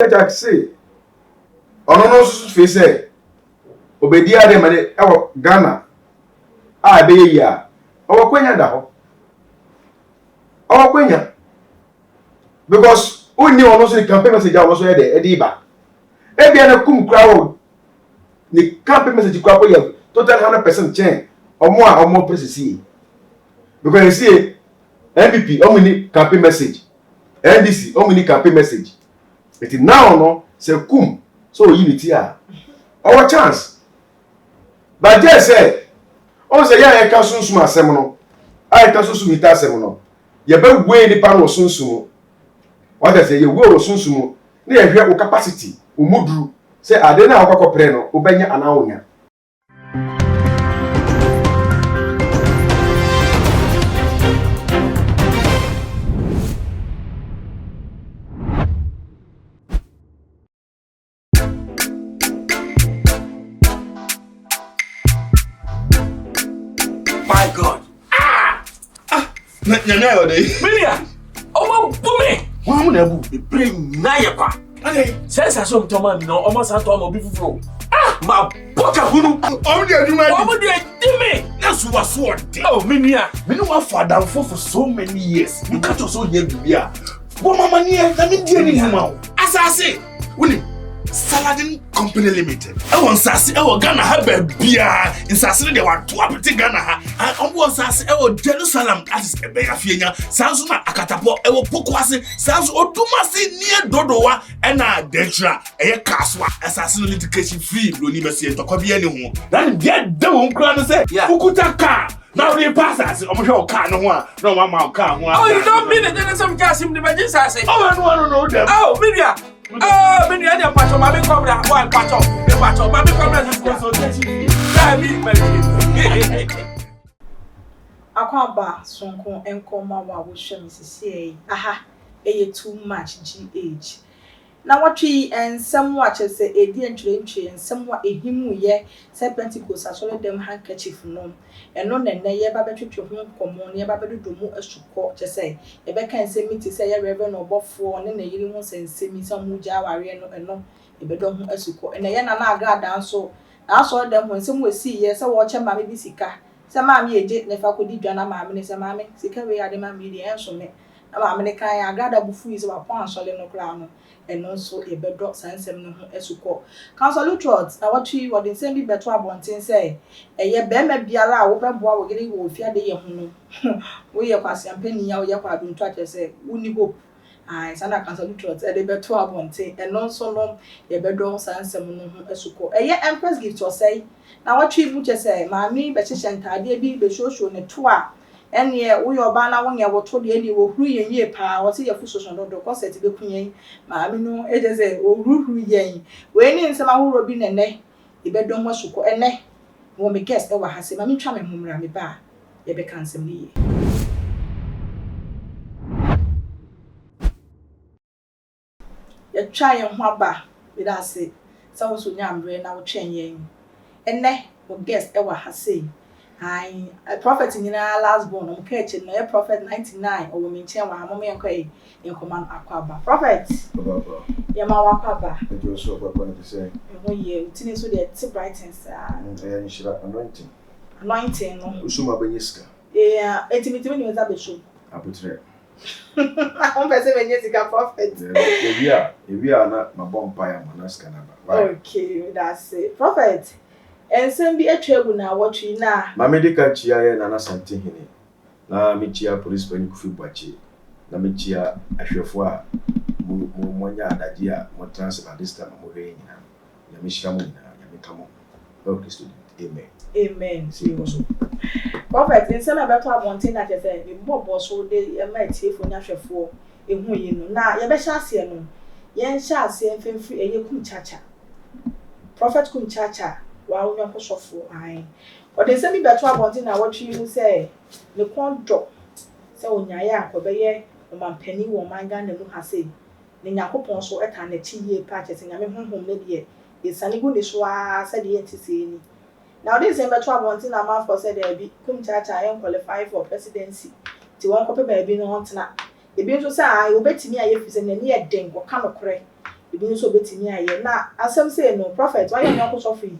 Jack say, ono no so fe say, obedi ade mane e wo Ghana. A be yi a. Owo kwenya da ho. Owo kwenya. Because only ono so campaign message a wo so e dey ba. E bia na kum kra wo. Ni campaign message kra ko ye total 100% change. Omo presisi. Because you see MPP omni campaign message. NDC omni campaign message. It is now no say kum so unity a. Our chance. But just say o say ya e ka sunsun asem no. Ai ka sunsun ita asem no. Ye be we ni pa no sunsun. What I say ye we ro sunsun na ye hwe o capacity, o mudru. Say ade na akwa kopre no, obenya ana wonya. My God. Nyanya ode. Milia. Omo bume. Wa mu na bu be brain Na ye kwa. ade. Sense aso mtoma mi no omo san to omo bi fufuro. Ma boka hunu. Omo de aduma di. Omo de dime. Na so wa so ode. Oh, Minia. Me no wa father for so many years. You catch us so here bibia. Bo mama ni e na me die ni huma o. Asase. Woni Saladin Company Limited. I want sase e wo Ghana ha ba bia. Insase de wa to apete Ghana ha. I want sase e wo Jerusalem that is ebe ya fienya. Sanso na akatapo e wo pokwase. Sanso odumase nie dodowa e na dentra e ye kaswa. Asase no education free lo ni bese to kwa bia ni ho. Dan bia de wo nkra no se ukuta car. Now the passes omo hwe o car no ho a no mama car ho a. Oh, you don't mean it then some gas him the magic say. Oh, no them. Oh, Minia. Oh, Minia dey pacho ma be come da one pacho. The pacho ma be come da this consultation. That me my. Akwaba sonko enkoma wa wo hwe misisi aha eye too much gh na watwi ensem wa chese edi entwentwe ensem wa ehimu ye se Pentecost asole dem handkerchief no eno nenne ye ba betwetwe ho komo ne ba bedodomu asuko chese e be kan se miti se ye reverend obofo ne na yiri ho sensemi se mu ja aware no eno e bedo ho asuko ene ye na Agradaa nso na so dem ho ensem wa si ye se wo che mame bi sika se maame eje ne fa kodi dwana maame ne se maame sika we ade maame di enso me na maame ne kan Agradaa bufu yi se wa pon asole no kra no eno so e bedo sansem no ho esuko council trot na watwi wode nsem bi beto abonten se eye be ma biara a wo beboa wo gere wo fiade ye ho no wo ye kwase ampani ya wo ye kwa adunto atese uni hope ai sana council trot e de beto abonten eno so no ye bedo sansem no ho esuko eye Empress Gifty o say na watwi bu chese maami be chehye ntade bi be shosho ne to a ene wo yo ba na wonye wo to de ni wo huru yenye pa wo se ye fu social do concert be kunyen maami no ejeze wo huru yen we ni nsema huru bi nene e be don wasuko ene wo me guest e wa ha se maami twa me humra me ba ye be kansem ni ye ye twa ye ho aba be da se sa wo so nyambre na wo twen yen ene wo guest e wa ha se hi prophet nyina last born o keche na prophet 99 o mi nchen wa amom yenko command akwaba prophet ya ma wa akwaba e jo so papa na say e ho ye tini so de ti brightness e ni shira anointing no usuma banyiska etimiti ni weza besho apotre on pese benyesika prophet evia na mabompa ya manaska na ba okay that's it prophet ensem bi atwegu na watwi na ma medical chia ye na na sante hene na mechia police pani kufi bwachi na mechia ahwefo a mo nya adaji a mo transfer this time mo hwe nyina ya meshira mo nyina ya mekamo okay student amen see you so prophet ensem abeto abonten na tese bi bobo so de e ma tiefo nya hwefo ehu yi no na ye be hya ase no ye nhya ase mfemfiri eye kum chacha prophet kum chacha wa wo nyako sofo ai o de se mi beto abonten na watwi mu se ne kondo se onyaye akobeye o mampani wo manga na mu ha se ne nyakopon so eta na chi ye pa chese nyame honhom ne de e sane go ne so a se de yentise ni na o de se beto abonten na ma for se de bi kum chacha I qualify for presidency ti won ko pe ba bi no hontena e bi nso se ai obetimi aye fi se ne ne den go ka nokore e ebi nso betimi aye na asem say no prophet why you no so free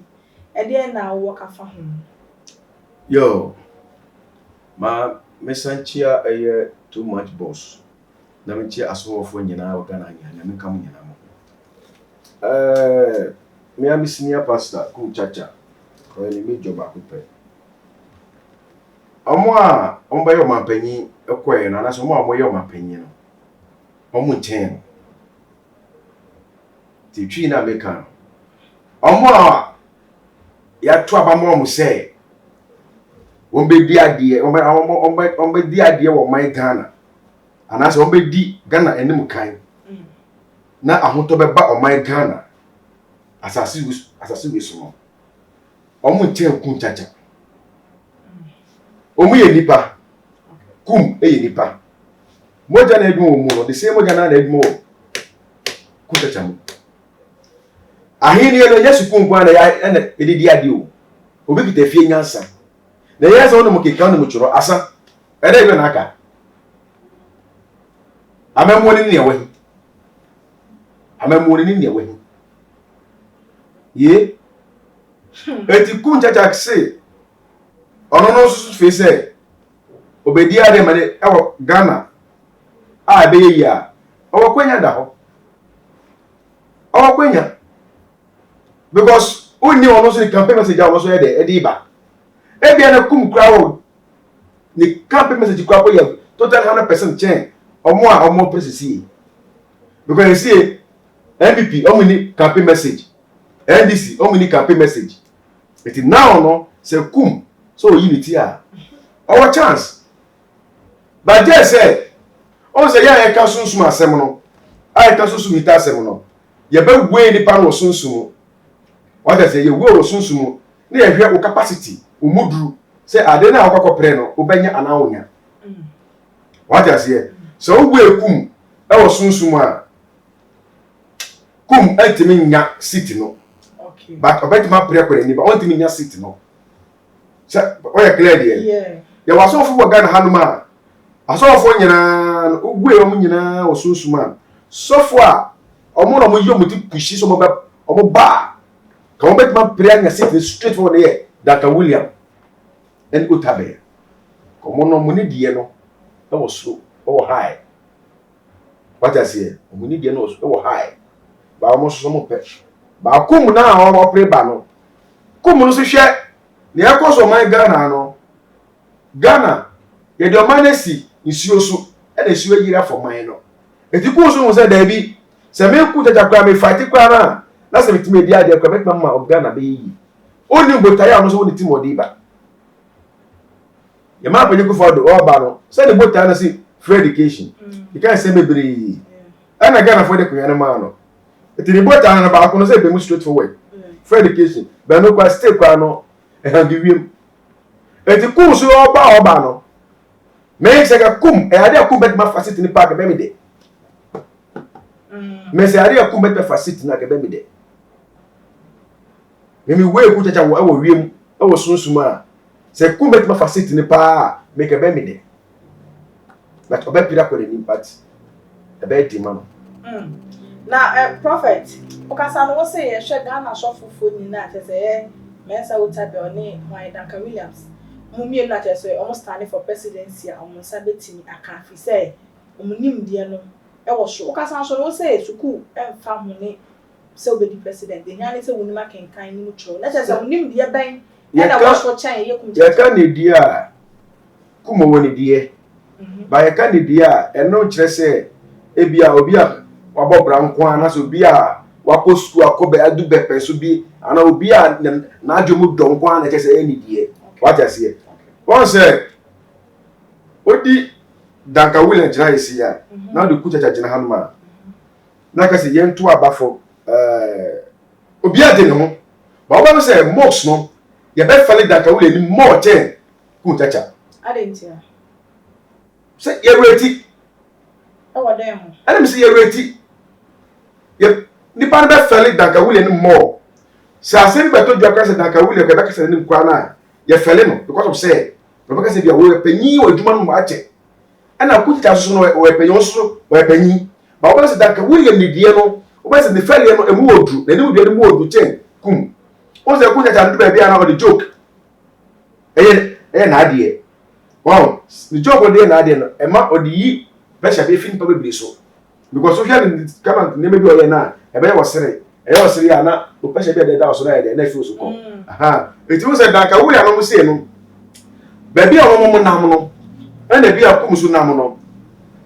e dey na work afa ho Yo, ma mesanchia too much boss. Na menchia aso ofo nyina o Ghana nya na menka mu nyina mo. Me am senior pastor ku chacha. Ko ni me job akopɛ. Omo a omba yo mapanyi ekoye na so mo yo mapanyi no. Omo nchen. Ti twi na meka. Omo a ya to abamo mo say Ombedi adie ombedi adie wo man Ghana anase ombedi Ghana enim kan na ahoto beba o man Ghana asase we so omu nche kun chacha omu ye nipa kum ye nipa moja na edum omu no the same moja na edum kun chacha mu ahini no yesu kun kwa na ya na edidi adie o obi kitafie nyansa na yes ono mo keka no mo churo asa ede ibe na aka amemwoni ni ewahi ye eti kun chacha se ono no so fe se obedi ade mane ewo Ghana a be ye ya owo kwenya da ho owo kwenya because onni ono so campaign message a ono so ede iba ebia na kum krawo ni campaign message krawo ya total 100% change omo presisi because you see MVP omo ni campaign message NDC omo ni campaign message it now no say kum so unity a our chance but just say o say ya ka sunsun asem no ai ka sunsun ita asem no ye be we ni pa no sunsun what I say ye we sunsun na ye hwe o capacity umudru say ade na akokopre no obenya anawonya what I say so we kum e wo sunsum a kum antimi nya city no okay but obetima pre ni ba ontimi nya city no say o ya clear there ya waso fu wo Ghana hanuma asofo nyina ogwe o nyina wo sunsum a sofo a omo no mo yo muti pushi so mo ba ka obetima pre nya city straight for there Dr. William and Utabe. Come on, money dear no. That was so high. What I say, money dear no so high. But almost some pet. But come now, or pray bano. Come on, so share. The echoes of my Ghana no. Ghana, ye do manesi in Sioso, and a swear year for mine no. If you go so say there be, say me ku ta me fight kwa na say me dia de kwa make mama of Ghana be. Only botaya no so woni timo diba. Ye ma panye ku for the oba no. Say the botaya na see free education. You can't say me bri. Ana Ghana for the kuya na ma no. Eti the botaya na ba ko no say be mu straight forward. Free education. Be no kwa stay kwa no e han di wiem. Eti ku so oba no. Me say ka kum e ade ku bet ma facility ni park be me de. Me say ade ku bet ma facility na ke be me de. Mimi we ku chacha wo wiem e wo sunsum a se ku bet ma facility ni pa make be me de but oba pira ko ni but e be di ma no na prophet okasa no say ye hwe Ghana sofofo ni na che say mensa Utabe oni Dr. Williams mumie na che say almost standing for presidency a omo sabetini aka fi say omunim de no e wo so okasa so no say suku emfa ho ni se obedi president de nyane se wonima kenkan ni mucho na che say onim de ben na wo so chan ye kum ye ka ne dia kuma woni die ba ye ka ne dia eno kire se ebia obi a wabobra nko ana so obi a wako school akobe adu bepe so bi ana obi a na adwomu donko ana kire se eni die what I say one say odi Dr. William jina isi ya na de kuchacha jina hanuma na ka se ye nto abafo obi a de ne ho ba oba no say mox no ye be fale Dr. William ni more ten kuchacha adentia say ye reti e wo dem ana me say ye reti ye ni pa be fale Dr. William ni more sa se be to dwa ka se Dr. William ka se ni nkwa na ye fale no because of say because say bia wo panyi wo adwuma no mo ache ana kuchacha so no wo panyi so wo panyi ba oba say Dr. William ni die no Oba the failure no emu odru na ni mu de mu odru chen kum o se ku chacha ndu bia na o the joke na ade wow the joke o de na ade no e ma o de yi pressure be fin pa be so because social kama ne me bi o ye na e be wasere ya na o pressure be de da so na de na fi so ko aha eti wo se da ka wo ya no mo se no ba bia o mo nam no na bia kum so nam no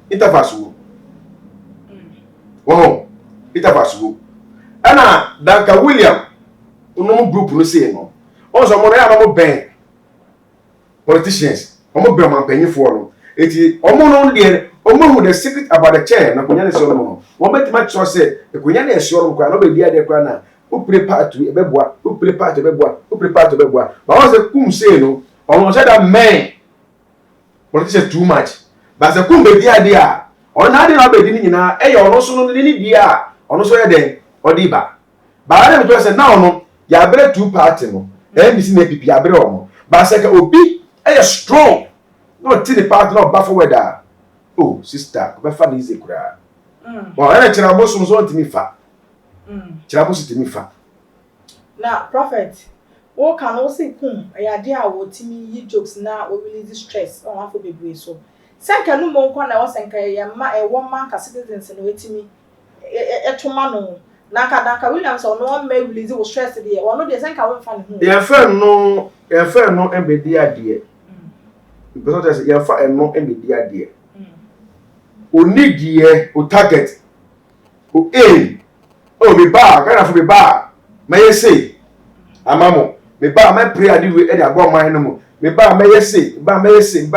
interface wo wow interface wo ana Danka William no group no say no also mo na ya no ben politicians omo ben man panyifo no eti omo no de omo hu the secret about the chair na konya ne so no wo betima cho say e konya na esio no kwa no be dia de kwa na o prepare to ebeboa o prepare to ebeboa but once kum say no omo say that man politicians too much but say kum be dia dia ona de na be di ni nyina e ye ono so no ni dia ono so ye den odi ba na me to say now no ya bere two party no NDC na PP ya bere omo ba say ka obi e strong no ti the party no ba forward oh sister ko be fa na easy kura well ene kira bo so so ntimi fa kira bo so ntimi fa na prophet wo kan wo say kum ya de a wo timi yi jokes na wo release stress on afo bebre so senka no mo nkwa na wo senka ya ma e wo ma ka citizens no wetimi etoma no na ka Danka William so no ma release wo stress de wo no de senka wo fa ne hu ya fe no embedi ade because that ya fa no embedi ade o need ye o target o aim o be ba kana fo be ba ma ye say amamo me ba ma pray ade we e de agbo man no mo me ba ma ye say ba ma ye say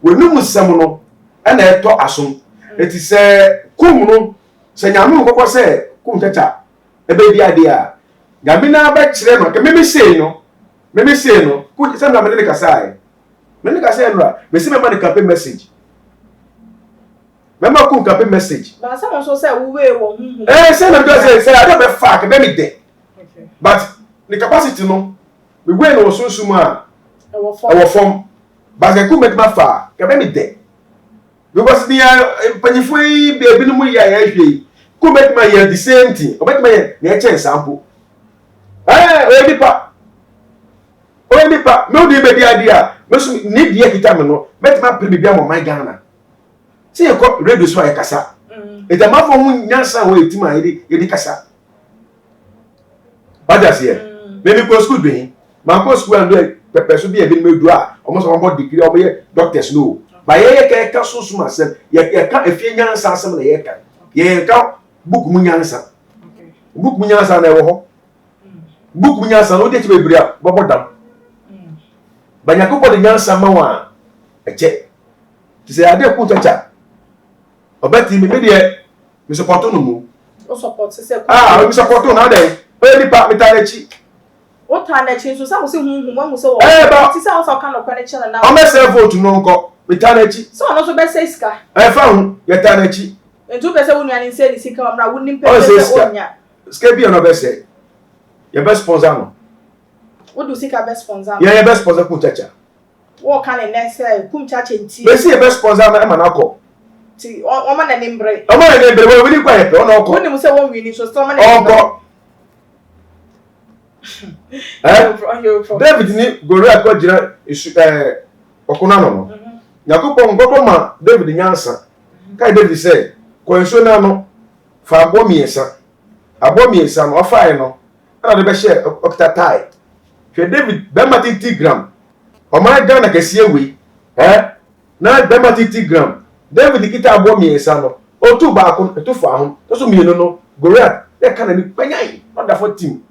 wonu musam no e na eto asom eti se kum no se nyamu kokko se kum chacha e be bi ade a gabi na ba kire no ke me say no ku se na me ne kasai me ne kasai no me se me ma ne campaign message Mama kum campaign message. But someone so say we wo hu. Say na because say I don't be fuck be me there. Okay. But the capacity no we wey no so suma our form. But the kum make ma fa ke be me there. Because the panifo yi be bi no mu ya hwe. Kum make ma ya the same thing. O make ma ya na e sample. O bi pa. Me odi be dia dia. Me so ni dia kita me no. Make ma pre bibia mo man Ghana. See you call radio so kasa. It's a man from Nyansa way to my edi kasa. What does here? Maybe go school doing. My go school and do pepper should be a bit me do almost one degree over doctors no. But ye can so so myself. Ye can if you Nyansa some ye can. Ye can book Munyansa. Book Munyansa na wo. Book Munyansa no dey to be bria bobo dam. But yakopo de Nyansa ma wa e che. Ti say ade ku chacha. Obeti me de me support no mu. O support se me support na dey. O ni pa me ta lechi. O ta lechi so say hu wan so. Ba ti say o so kan okwane channel na. O me say vote no nko. Me ta lechi. So no so be say sika. Fa hu ye ta lechi. Entu be say wonu ani say ni sika mra woni pe say onya. Ska bi no be say. Ye be sponsor no. Wo do sika be sponsor. Ye be sponsor ku chacha. Wo kan ne next kum chacha nti. Be say ye be sponsor na ma na ko. Ti o ma na nimbre. O ma na nimbre we ni kwa ye pe o na ko. Woni mu say won wini so so ma na nimbre. Onko. David ni Goliath ko jira okuna no. Yakopon gogo ma David Nyansa. Kai David say, ko enso na no fa abo miesa. Abo miesa no ofa no. Na de be share oktatai. Hwe David be ma 30 gram. O ma ga na kase we. Na be ma 30 gram. David kita abo miesa no. Otu ba ko etu fa ho. To so mienu no Goliath e kana ni panyan. Oda for team.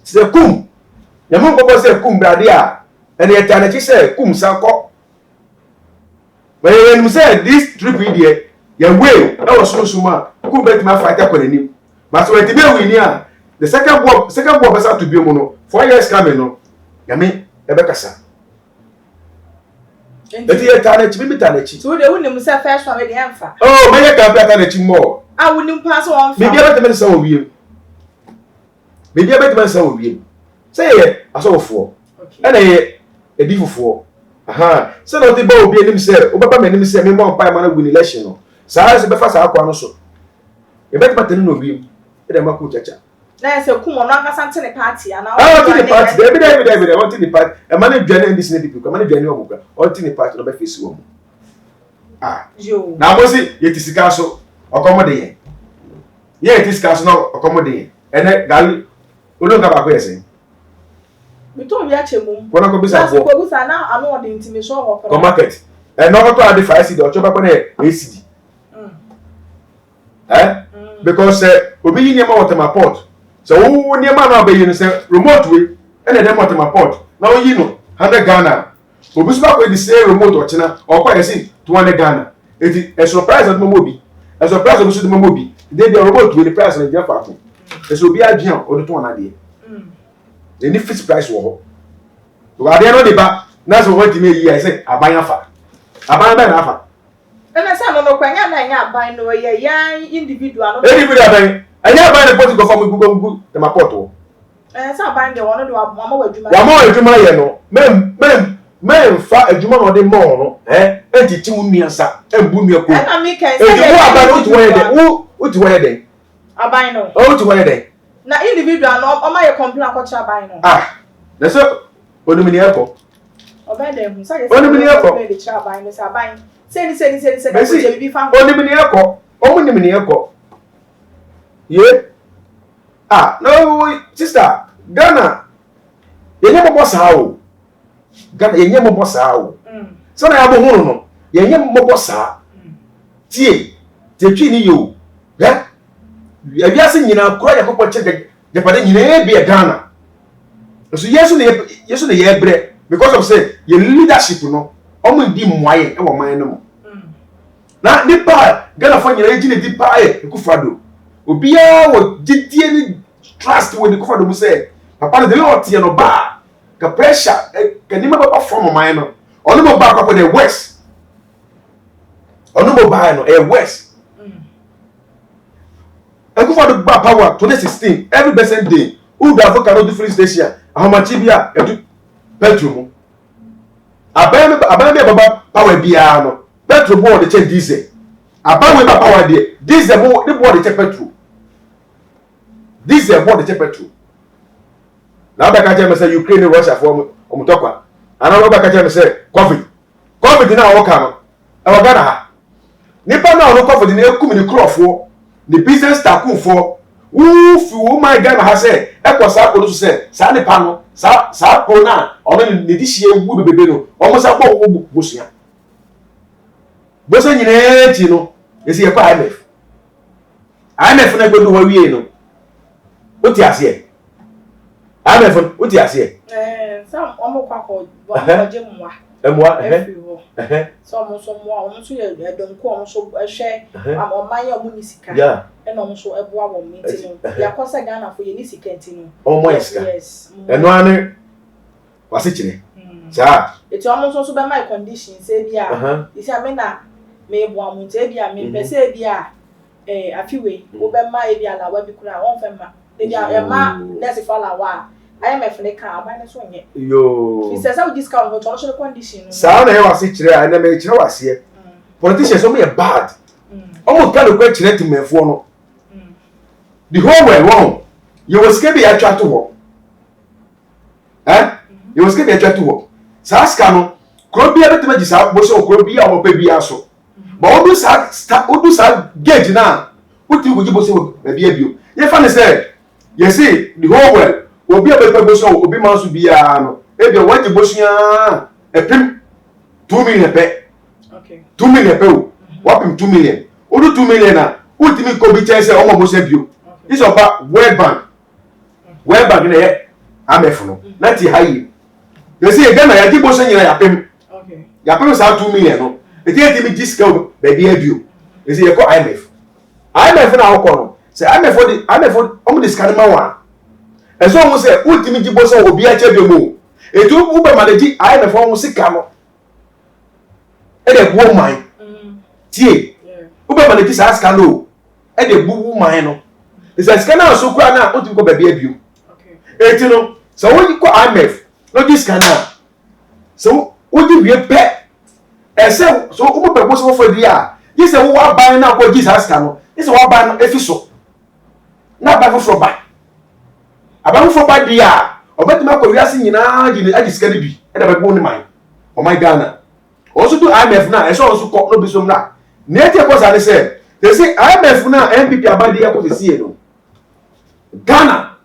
Se kum. Yamun ko se kum brade a. Ene eta na chi se kum sanko. But when you say this trip here, your way, that was so smart. Kum bet ma fight akwa nim. But so when the be win here, the second ball person to be mono. 4 years coming no. Yami ebe kasa. Eti eta na chi bi ta na chi. So de woni mu say first one we dey amfa. Oh, me ye ka plata na chi more. Ah woni pass one. Me bia bet me say wo wiem. Me bia bet me say wo wiem. Say ye asofo. Okay. Ena ye edifofo. Aha. Say no te ba obi enim say, obaba me enim say me mo pa ma na win election no. Sa se be fa sa akwa no so. E bet paten no obi. dem ma ku chacha na se ku mo no aka sante ne party ana ah to the party David want to the party e ma ne dwane ndi sine people ma ne dwane o mo o to the party no be face wo mo ah yo na mo si ye ti sika so okomo de ye ti sika so no okomo de ene gali olonga ba ko yesi mi to wi ache mum wona ko bisa ko bisa na anu odi ntimi so ho ko market e no to ade 5 cd o choba ko na ACD because obi yi niam water my pot so wo niam na obi yi no say remote we ene dem water my pot na wo yi no 100 Ghana obi so ba ko di say remote o china o kwa yesi 200 Ghana eti a surprise at momobi a surprise obi so di momobi dey the remote we the price na je fa ko so obi adwen o do to na de any fixed price wo ho to ade no de ba na so what me yi I say abanya fa abanya ba na fa na say no kwanya na nya aban no ye yan individual no aban anya aban the pot go from gugu the mapot wo say aban de wono de wa mama wadwuma ye no men fa adwuma no de mo no entiti mu nuansa embu nua ko na me kan say wo aban wo ti wo ye de wo ti wo ye de aban no wo ti wo ye de na individual no o ma ye complain akocha aban no na so onimini eko oban de hu say onimini eko de cha aban no say aban say da ko je bi fa onimini eko omunimini eko ye no sister Ghana yenye mo bossa o Ghana yenye mo bossa o so na ya bo hunu no yenye mo bossa tie twi ni yo ya biase nyina kura ya popo che de pade nyina e bi Ghana so yesu ne ye bre because of say your leadership no omo di mwaye e wo man no mo na nipa Ghana fa nyina e gine di pa e Kufado obiya wo gidie ni trust with the Kufado mu say papa de Lord tie no ba ka pressure ka nima papa from man no ono mo ba papa the west ono mo ba no e west Kufado ba power 2016 every blessed day who da for cannot do free station ahomachi bia edu petrol aban baba power bia no petrol board the check diesel aban we ba power there diesel board the board the check petrol diesel board the check petrol na ba ka je me say Ukraine Russia for omutokwa ana ba ka je me say covid na wo ka no e wo Ghana ha nipa na no covid na ekum ni crofo the business takun for who my Ghana ha say e ko sa ko so say sa ni pa no sa ko na ono ni di hie wu bebebe no omo sa ko wo bosua bosa nyine ti no esi e ko IMF na gbedu wa wie no oti ase IMF oti ase sam omo kwa ko je mwa so mo so ye edon ko omo so hwe oman ya omo ni sika e no so eboa wo meti no ya kosa Ghana fo ye ni sika nti no omo iska eno ane wase kire sa eti omo so be my conditions e bia isi amena me eboa mo nti e bia me pese e bia afiwe wo be ma e bia la wa bi kura won fe ma e bia e ma nesi fala wa IMF ne ka aban so nye yo he says how discount go to condition sa na he wase kire a na me kire wase politicians so me bad omo ka no kwa kire timefo no the whole world won you was kebi ya twa to ho you was kebi ya twa to ho sa ska no kro bia betima gi sa bo so kro bia o pa bia so ba odu sa gauge na uti go gi bo so bia bio ye fa ne say you see the whole world obi abepa bo so obi man so bia no e bia waje bo sua epim 2 million pe okay 2 million pe o wapim 2 million odu 2 million na ultimi ko bi chese o mo bo se bio is oba World Bank na ye amef no na ti hayi they say Ghana ya ji bo so nyina ya pem okay ya pem sa 2 million no e ti mi discount be bia bio they say ye ko IMF na wo ko no say IMF o mo discount ma wa eso mo say ultimi ji bo so obi a che be mo etu u be manage IMF o mo sika no e de bo man tie u be manage sa sika no e de bu man no is a scanner so kwa na ultimi ko be bia bio okay eti no so wo ko IMF no dis scanner so wo di wie pe ese so u mo be bo so for dia yi se wo wa ban na ko ji sa sika no yi se wa ban no efi so na ba for ba aba for ba dia obetuma ko wiase nyina di adi sika bi e da be bo ni man o my Ghana also do IMF na e so also ko no bi so na na etie ko sa ne say they say IMF na MPP abadi ya ko se no Ghana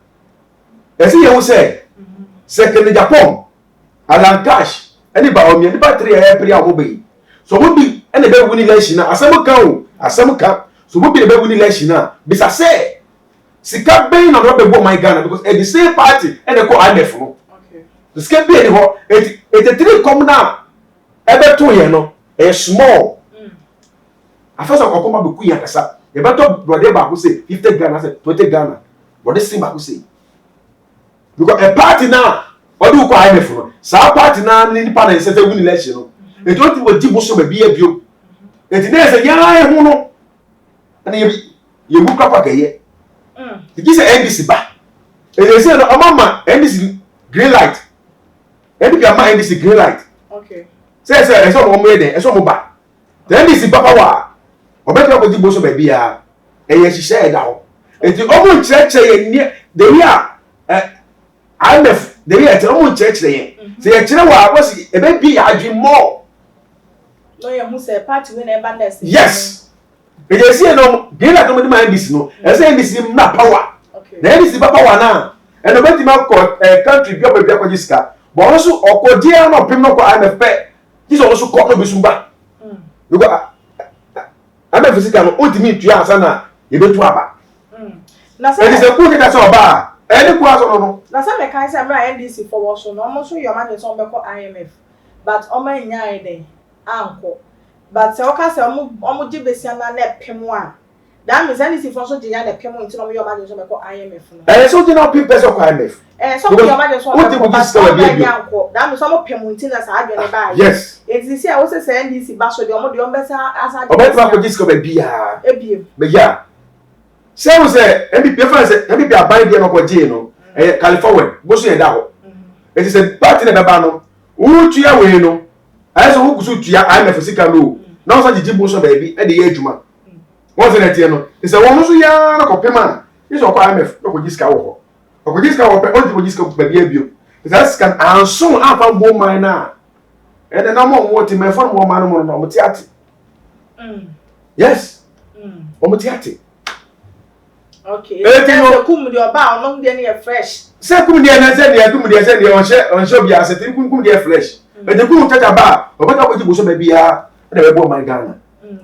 e say you say second Japan Alan Cash any ba o mi ni ba 3 e pre a wo be so wo bi e na be wuni election na asem ka so wo bi na be wuni election na bisa say sika be na no be bo my Ghana because the same party and they call IMF no okay the sika be ni ho 83 come na e be to ye no e small afasa ko koma be ku ya kasa e be to brother ba ko say 50 Ghana say 20 Ghana what this ba ko say because a party na odu ko IMF no sa party na ni pa na say win election no e don't wo di bo so be bia bio e ti na say ya e hu no na ye bu kwa ka ye This is NDC ba. And they say no mama NDC green light. NDC ama NDC green light. Okay. Say so mo made e so mo ba. The NDC ba power. Obeto ko di bo so ba bia. E ye hihye e da ho. Enti omo ncheche ye ni the year IMF the year ti omo ncheche ye. Say ye kire wa abosi e be bi adwi more. No ye mu say party we never next. Yes. E dey say no green light no di man NDC no. E say NDC na power. Okay. Na NDC ba power na. E no beti ma ko country bi oba bi akọ jiska. But also okodia no pim no ko IMF pe. This also ko no bisumba. Because IMF fisika no ultimate tu ansa na e betu aba. Na say e say ku kita so ba. E ni ku aso no. Na say me kan say mra NDC forward so no almost your man so be ko IMF. But o man nya ide anko. But say o ka say omo gibesia na na pem a. That means NDC for so ginya na pem until no your man so be ko IMF no. E so ginya pim person ko IMF. So your man so be ko that means omo pem until na sa adwene ba. Yes. It is here o say NDC ba so de omo besa asa. Obeto ma ko jiska be bia. Ebiem. Be ya. Say we say MPP fan say MPP aban dia no ko je no. California bo so ye da ho. It is a party na be ba no. Wo tua we no. Ayi so wo kusu tua IMF sika no. Na so jiji bo so ba bi e de ye adwuma. Wọ́n sẹ nẹtìẹ no. Ìsẹ wọn nso yá na kọpẹ ma. Ìsẹ ọkọ IMF na kọ jiska wọ họ. Ọkọ jiska wọ pẹ ọdún kọ jiska bẹbi ebio. Ìsẹ sika anson afa bọ man na. Ẹdẹ náà mọ wọn ti mẹfọ mọ ọman no na ọmọ ti ate. Yes. Ọmọ ti ate. Okay. Ẹ kum di ọba ọmọ di ẹni yẹ fresh. Sẹ kum di ẹni sẹ di kum di ẹsẹ di ọnhyẹ obi ase ti kum di ẹ fresh. Ẹdẹ kum chacha ba ọbẹ ta kọ ji bọ so bẹbi ya ẹdẹ bẹ bọ ọman Ghana.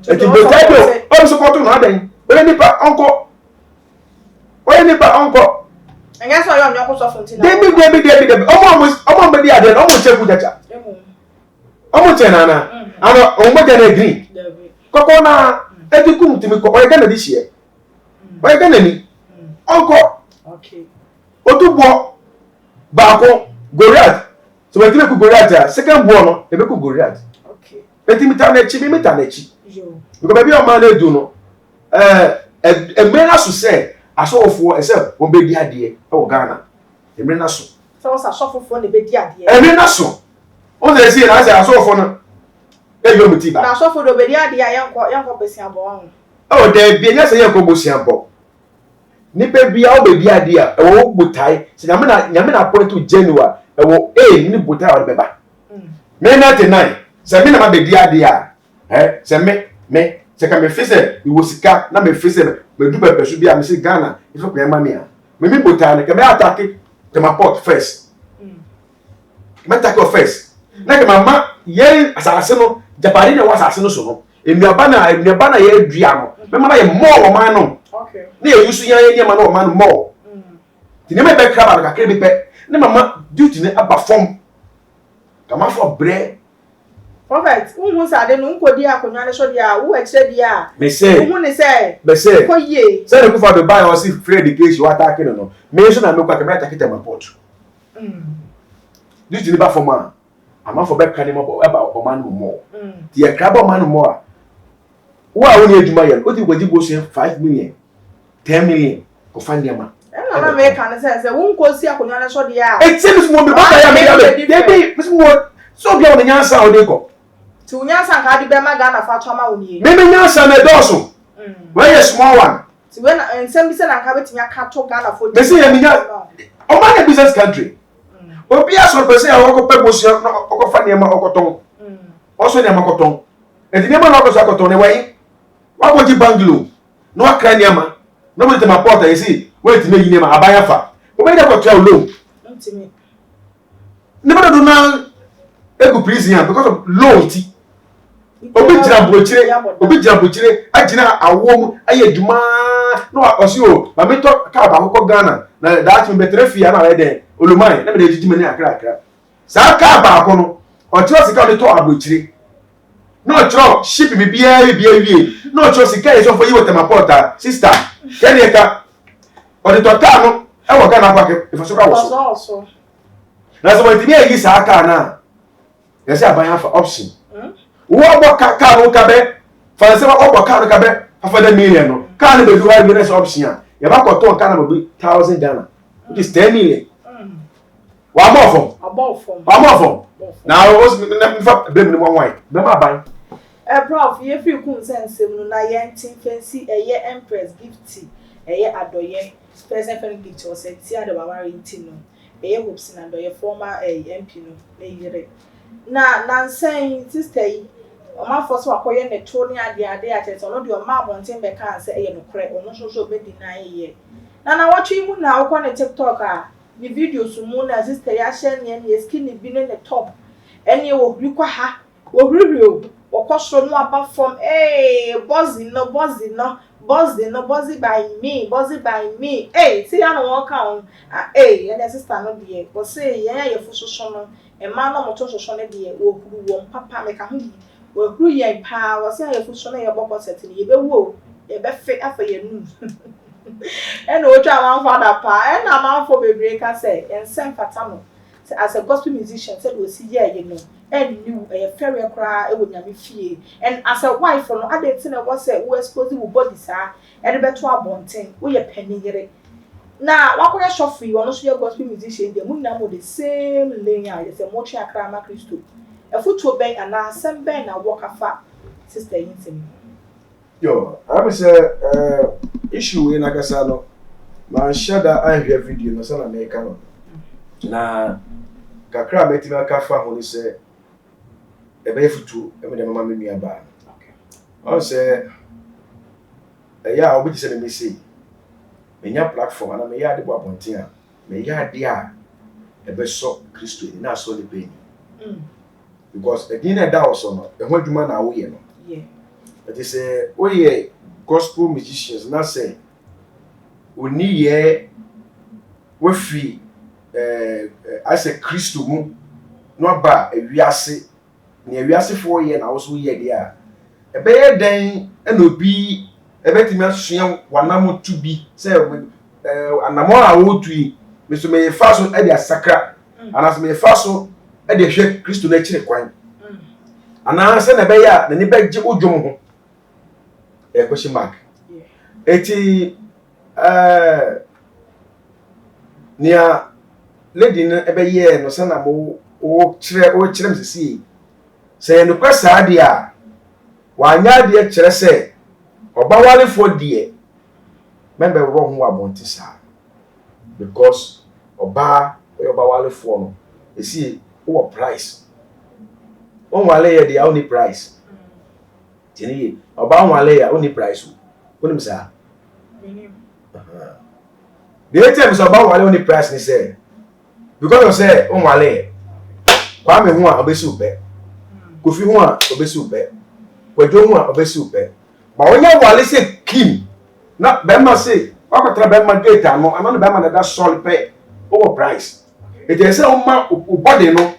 Eti potato o so ko to na den. Oye nipa onko. Enga so yo nyoko so fontina. Debi. Omo be di ade no mo cheku chacha. Omo che na na. Ano omo je na green. Debi. Koko na eti kum timi ko oye Ghana di hie. Oye Ghana ni. Onko. Okay. Otubo ba ko Goliath. So we timi ku Goliath second born no e be ku Goliath. Okay. Eti mita na chi. Because baby o man do no emre so say asofo e say o be di ade e wo Ghana emre na so asofo na be di ade emre na so o say say na say asofo no e yo muti ba na asofo do be di ade a yanko besia bo ho o de bi nya say yanko besia bo ni pe bia o be di ade a e wo butai say nyame na point to January e wo ni butai o be ba me 99 say me na ma be di ade a say me say ka me fise we sika na me fise me du pepe so bia me say Ghana if ko yama me a me botan ka me attack to my port first me attack first na ka mama ye asase no Japan na wasase no so no enuaba na ye adua no me ma na ye more o man no okay na ye yusu yan ye ma na o man more ti ne me be kraba ka kre be pe ne mama duty ne aba form kama for bread. Prophet, who said no nkodi akonwa ne so dia wo akire dia me say who ne say me say ko ye say no for the buy or see free education what attack no me so na me kwa ka me attack them report this deliver for man am for back kan mo about o man more the crab man more wo a woni aduma ye o ti gwaji go 5 million 10 million ko fan dia ma e na me kan say wo nkosi akonwa ne so dia e ti me mo be ba ya me dey me mo so bia o nyansa o dey ko ti unyansa nka di be ma Ghana fa choma woni me nyansa na doso when you small one So when and some say na ka betimi aka to Ghana for they say eminya o man a business country obi aso person a wo ko pemosia no ko fa niam okoton also niam okoton e niam na okoso okoton ne wai wa go ji banglo no akra niam no be tema porta you see wait me yi niam abaya fa o be dey go tell loan ntimi never do now egu prison because of loan ti obi jira bochire agina awom aye dwuma no osi o ma me to ka ba ko Ghana na that me betre fia na we den olumai na me dey jijima ni akra sa ka ba ko no o tro sika o to abochire no tro ship bi bia wie no tro sika e so for you tema porta sister kene ka o de to ta no e wo Ghana kwa ke ifo so ka wo so na so mo timi e yi sa ka na ya se aban fa option wo bo ka no ka be fa se wo bo ka no ka be fa da million no ka no be do wa business option a ya ba ko to ka na be 1000 Ghana which is 10 million wa more from now was me fa be me one white be ma ban prof ye free kun sense mu na ye ntin fancy eye Empress Gifty eye adoye person fan gift o se ti ade baba ntin no eye hopes na adoye former MP no na yire na nansen sister yi o ma force akoye ne to ni ade atete no de o ma abonten be kan se eye no kore ono so be deny ye na watchi mu na akọ ne TikTok a ni videos mu na sister ya share ne skin bi ne top ene wo hwikwa ha wo hwihwio wo koso no aba from buzzing by me see ya no walk on ene sister no de go say ye fusoso no e ma no moto soso ne de wo huru wo papa me ka hu wo huru ye pa wo say ye fusoso no ye boko set ne ye be wo ye be fe afa ye nu and o twa man father pa and na man for bebre ka say ensem fata no as a gospel musician said we see here you know and you a fairy cry e wo nyame fie and as a wife no adent na wo say we expose wo body sa e de beto abonten wo ye paniyere na wakoya shofu yi ono so ye gospel musician de mun na mo the same lane a ye say mo twa akra ma Kristo e futuo ben ana asem ben na wo kafa sister yintem yo I say issue we na kasa no man shada an hwe video no sana me ka no na kakra metima aka fa ho ni se e be futu e me de mama me nua ba okay on se ya obi se me say me nya platform ana me ya de bo abonten a me ya de a e be so Kristo ni na so le be ni because again na da also no e ho adwuma na wo ye no yeah it is we ye gospel musicians na say oni ye we free as a Kristo mu no ba ewiase na ewiase fo ye na wo so ye de a e be ye den na obi e betimi asua wanam tu bi say anamo a wo tu yi me so me fa so e de asakra ana so me fa so e de hwe Kristo na kire kwan ana se na be ya na ni be gye odwom ho question mark eti nia lady no ebe ye no se na mo o kire msisi se no kwasa ade a wanya ade kire se obawale fo de member wo ho abonti sa because obawale fo no esi wo price on wale ye de only price tini oba wale ya only price wo ni sa the time so oba wale only price ni say because you say on wale kwa me ho a obesi ube kofi ho a obesi ube kwadwo ho a obesi ube ba wonya wale say kim na be ma say wakotra be ma data no amano be ma da sol pe over price it is say o ma o body no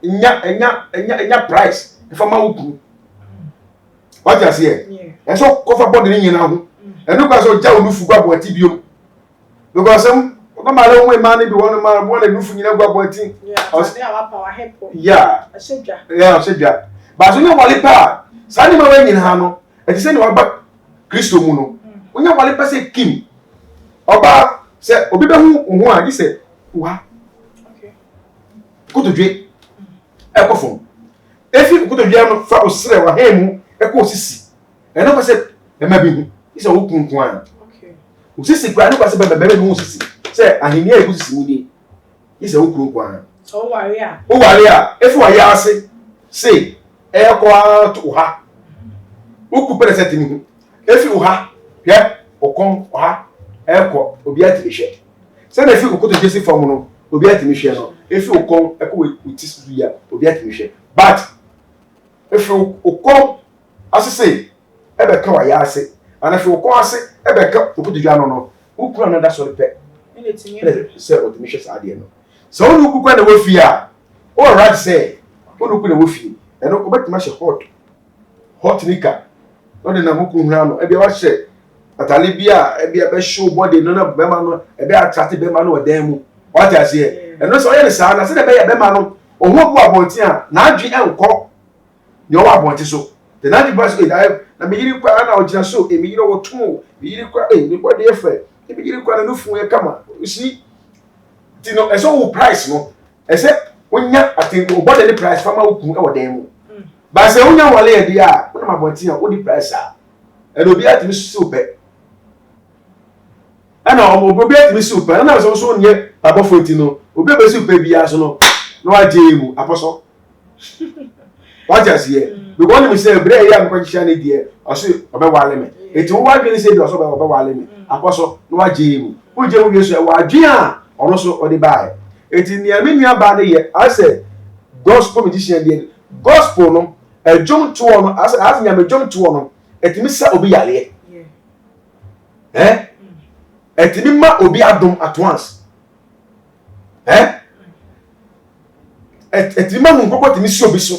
nya price if ma wuku what you say and so cover body ni nyina ho enu kwa so ja onufu gwa boti biom because no matter when man be one man one onufu nyina gwa boti yeah ashedja but so nya wale pa sa ni ma we nyina ha no e say ni wa ba Kristo mu no onya wale pa say kim oba say obi be hu a gi say wa kutodwe ekofon efi kutodwe no fa osire wa hemu eko osisi eno fa se ema bi hu isa wo kunkwan Okay. usisi kwa no kwase bebe no usisi say ahini e usisi mu di isa wo kunkwan So worry ah. o ware a efu wa ya ase say e kwa to ha oku present ni hu efi o ha hwe okon o ha e ko obi ati hwe say na efi okoto jesi form no obi ati hwe no efi okon e ko uti su ya obi ati hwe but efi okon asese ebe ka wa ya ase ana fi okon ase ebe ka okoto dwa no ukura na da so pe Ene tinye. say otimishwe sa ade no so onu ukukwa na wofi a o right say onu ukukwa na wofi eno obetima she hot nika no de na muku hura no ebe wa she atale bia ebe be show body no na be ma no ebe attractive be ma no odan mu what I say eno so ye ne sa na se de be ye be ma no ohu bu abonti a na adwe enko ne o abonti so the na adwe bas na me yiri kwa na ogina so e me yiri wo tum me yiri kwa me body efe e me yiri kwa na no fu ye kama you see tino eso wo price no ese wonya atenko body the price fama wo kun e wo dan mu ba se wonya wale ye dia a wona mabonti a wo di price a e no bi atimi so pe ana obi atimi so pe na so nye abofo tino obi be so pe bia so no no aje mu aposo what just here because me say bre ya me kwachia ne die aso obe wale me eti wo wadwe ni say bi aso obe wale me aposo no aje mu wo je wo yesu e wadwe a ono so odi bae eti ni ami nua ba de ye ase gospel musician de gospel no ejom to no ase nya me jom to no eti mi sa obi yale eti mi ma obi adom at once eti ma mu nkoko ti mi si obi so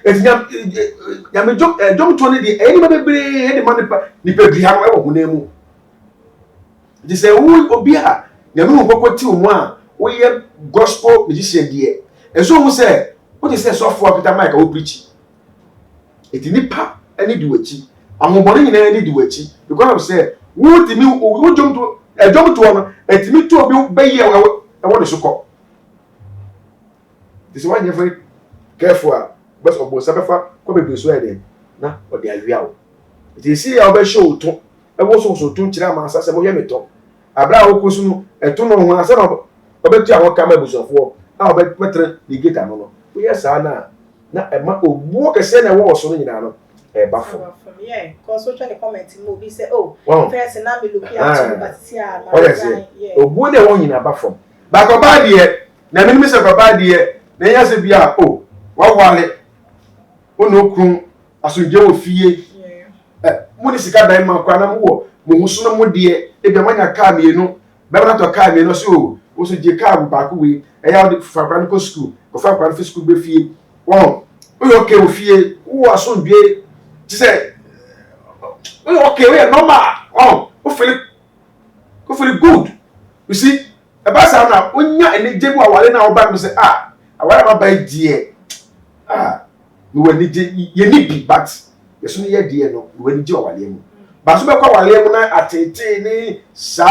eti nya me jom to ne de eni ma bebre e de ma ni pe bi ha no e wo hunemu di se wu obi a nya me nkoko ti omu a wo ye gospel musician de eso mu se wo ti se so for Peter Mike wo preach eti nipa eni di wachi amobone nyina eni di wachi because of say wo ti mi wo jom to no eti mi to obi be ye e wo de soko this one you very careful but obo sabefa ko be so ede na o de awia wo eti si ya obe show to e wo so to nkira ma asa se mo ye meto abra wo kosu no eto no ho asa no obe tu awon kama busofo a obe petre di geta no wo ye sa na e ma obuo kese na wo so no nyina no e ba fo yeah cause so the comment mo bi say oh first na me look at you but see ah yeah obuo de won nyina ba fo ba ko ba de na me mi se ko ba de na ya se bia oh wa wale ono kun asunje wo fie mo ni sika dan ma kwa na mo mo huso na mo de e bia manya car mienu be na to car mienu so wo so je car ba ko we e ya de fa kwa no school ko fa kwa no school be fie won o yo ke wo fie wo asunje ti say o okay we normal o feel good you see e ba sa na onya ene jebu awale na oba no say awale ma ba die no wani je ye ni bi but yeso ni ye die no wani je awale mu ba so be kwa awale mu na atete ni sa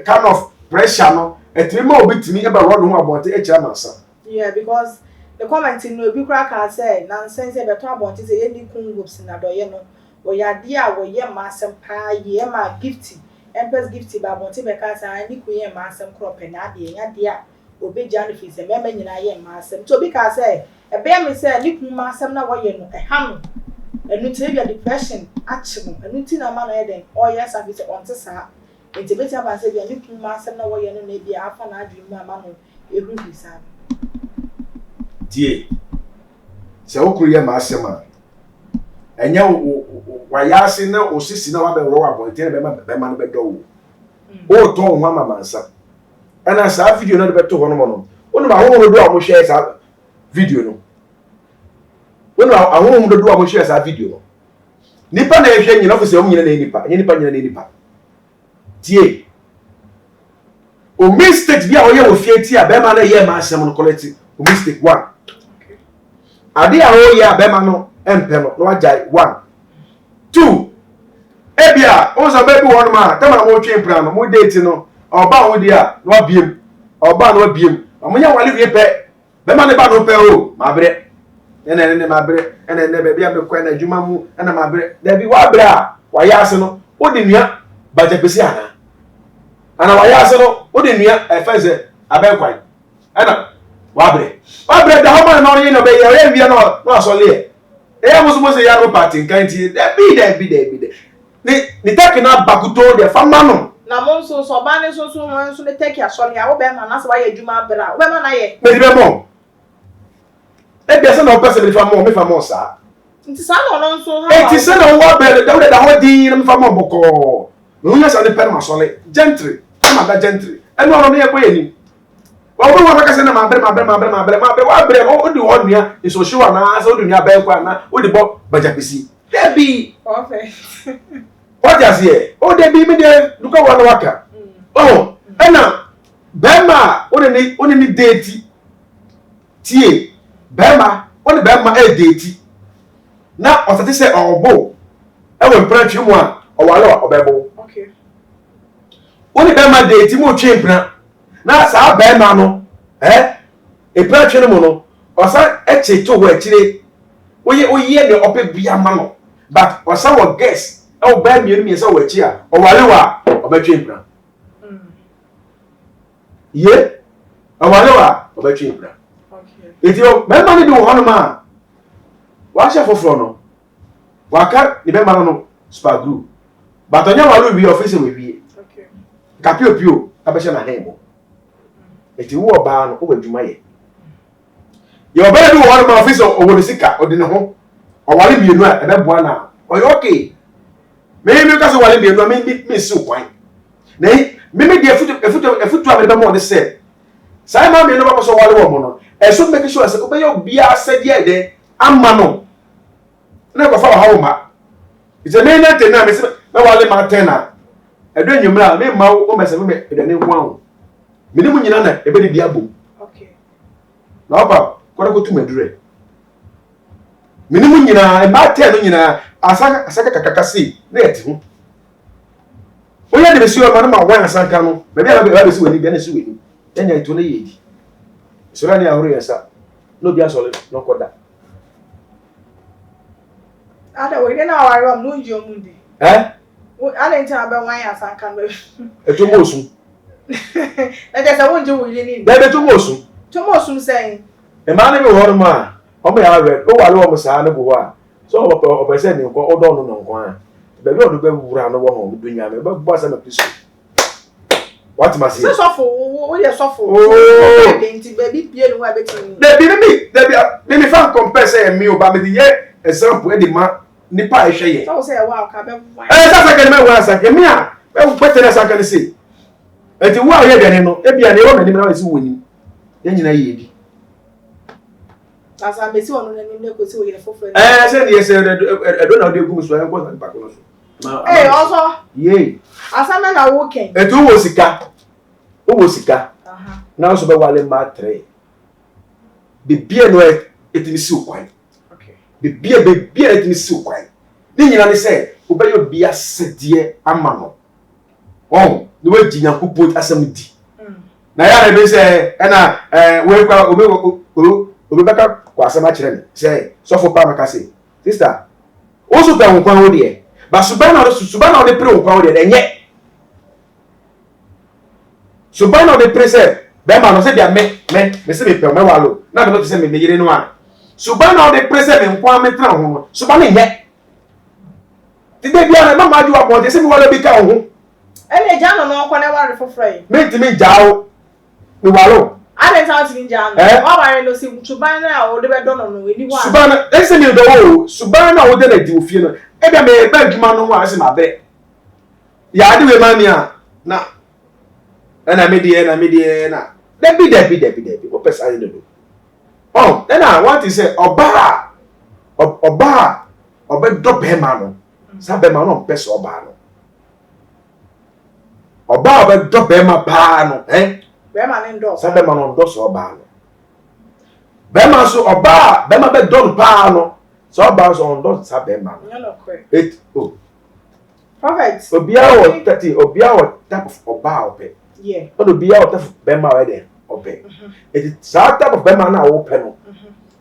kind of pressure no etrima obi timi e ba ro no abote e kira mansa yeah because the comment no bi kra ka say nonsense e beto abote say ye ni kungoops na do ye no wo ya dia wo ye ma asem pa ye ma gifty Empress Gifty ba abote be ka say ni ku ye ma asem crop na de nya dia obeja no fi say mema nyina ye ma asem to bi ka say e be me say ni ku ma asem na wo ye no e ha no enu tire bia depression achi mo enu ti na ma no ye den o yes afi say on te sa enti be ti aba say bia ni ku ma asem na wo ye no na bia afa na adwi mu ama no ehuru bi sa die se okuru ye ma asem a enya wa yase na osisi na wa be ro abonte be ma no be do o to ho ma mansa ana sa video na be to ho no no onu ma ho do a mo share sa video no onu ahun mu do a mo share sa video no nipa na ehwe nyina fo se o nyina na nipa nyina na nipa tie o mistake bia o ye wo fie ti a be ma na ye ma asem no quality o mistake one ade a o ya be ma no empe no wajai 1 2 ebia o so be bi won ma tama mo twe mpra no mo date no oba ho dia no abiem oba no abiem amonya wale wie pe be ma ne ba no pe o ma bre ene ma bre ene be bia me kwa na adwuma mu ene ma bre da bi wa bre a waya ase no wo de nua baja pesi ana waya ase no wo de nua efense abenkwan ana wabre da homa na onye no be ye bia no asole e musu se ya no party nkanti da bi ni take na bakuto de fama no na mo so ba ne so ne take asole ya wo be ma na se wa ye adwuma bra wo be ma na ye me di be mo e bia se na o pese me famo sa nti sa no nso ha e ti se na wo be da ho di na me famo boko no nya sa ne per ma sole gentry ama da gentry e no no ye ko ye ni wa wo wa ka se na ma bre wa bre o di wo nua iso shiwa na so di nua ba kwa na o di bo bajapisi debi perfect what does here o debi me de duka wa na waka oh ena bema oni ni date tie bema oni bema e date na o tete se obo e we mpra twi mu a o wale obebo okay oni bema date mu twi mpra na sa bema no e pra twi no mu no o sa e cheto wo akire oye ne ope bia ma no but o sa wo guess e o ba mienu mi sa wo achi a o wale wa obetwe mpra ye o wale wa obetwe mpra okay eti o be ma ne di wo hono ma wa sha foforo no wa ka ni be ma no spa glue but onya wale wi office we wi okay kapio pio abesha na hemo eti wo ba no o badwuma ye ye obere di wo hono ma office o wo sika o di ne ho o wale mienu a ebe boa na o okay me ka so wale mienu a me si kwan na me de efutu a me be mo de se sai ma mienu ba so wale wo mo no e so make sure se obeye obia asede de amma no na ko fa ha wo ma ite me na te na me se na wale ma te na edo nyumra me ma wo me se me de ne ho awo me ni mu nyina na ebe de dia bom okay na oba ko ko tu medure minimum nyina e ba te no nyina asaka kakakasi na yete ho oya de besi o ma no ma wan asaka no be bia ba besi wani bia na si wani enya ito na yedi so ni ahoro yesa no bia sole no koda ada we na aware am no nji omundi ana nti aba wan asaka no eto mosu na je se wonje wo ile ni be to mosu sen e ma na be ho ma omo ya red o wale o mo sa na bo a so o pese ni nko o do no nko a be be o do be wura no wo ho do nya me be bo asa na piso what must say so for ye so for nti be bi pie no wa betini de bi fan compare say me o ba me ye example e di ma ni pa e hwe ye so say wa ka be sa sa ke me wa sa ke me a be pete na sa ka ni say enti wo a ye de no e bia ne wo na ni na wa si woni ye nyina ye di asa mesi wonu na nim ne ko si wo yele foforo say ni say edo na de gu so en ko sa pa ko no so also ye asa me na wo ken etu wo sika na so be wale ma 3 bibie no etimi si okwan okay bibie etimi si okwan ni nyina ne say wo be yo bia sedie ama no no we ginya kupo asem di na ya na be say na we kwa obe baka kwa asema kire ni say so for pa maka say sister o so pe nkwan wo de ba subana o de pre nkwan wo de enye subana o de pre say be ma no say dia me say me pe me walo na me no say me yire no a subana o de pre say me nkwan me tra ho subana enye ti de bia na ma ju wa de say me walo bi ka ho ene ja no nkwan e ware foforo me ti me jao me walo ade ta ti nja no wa ware no si subana a o de be do no eni wa subana e say me do wo subana o de na di ofie no e bia me ba adwuma no wa say ma be ya ade we ma mi a na me die na debi o pesa ade do then I want to say oba do be ma no sa be ma no pesa oba no oba do be ma pa no be ma ne ndo sa be ma no ndo so oba no be ma so oba be ma be do pa no so oba so ndo sa be ma no it perfect obia wo type of oba ope yeah no obia wo type of be ma we dey ope it sa type of be ma na wo pe no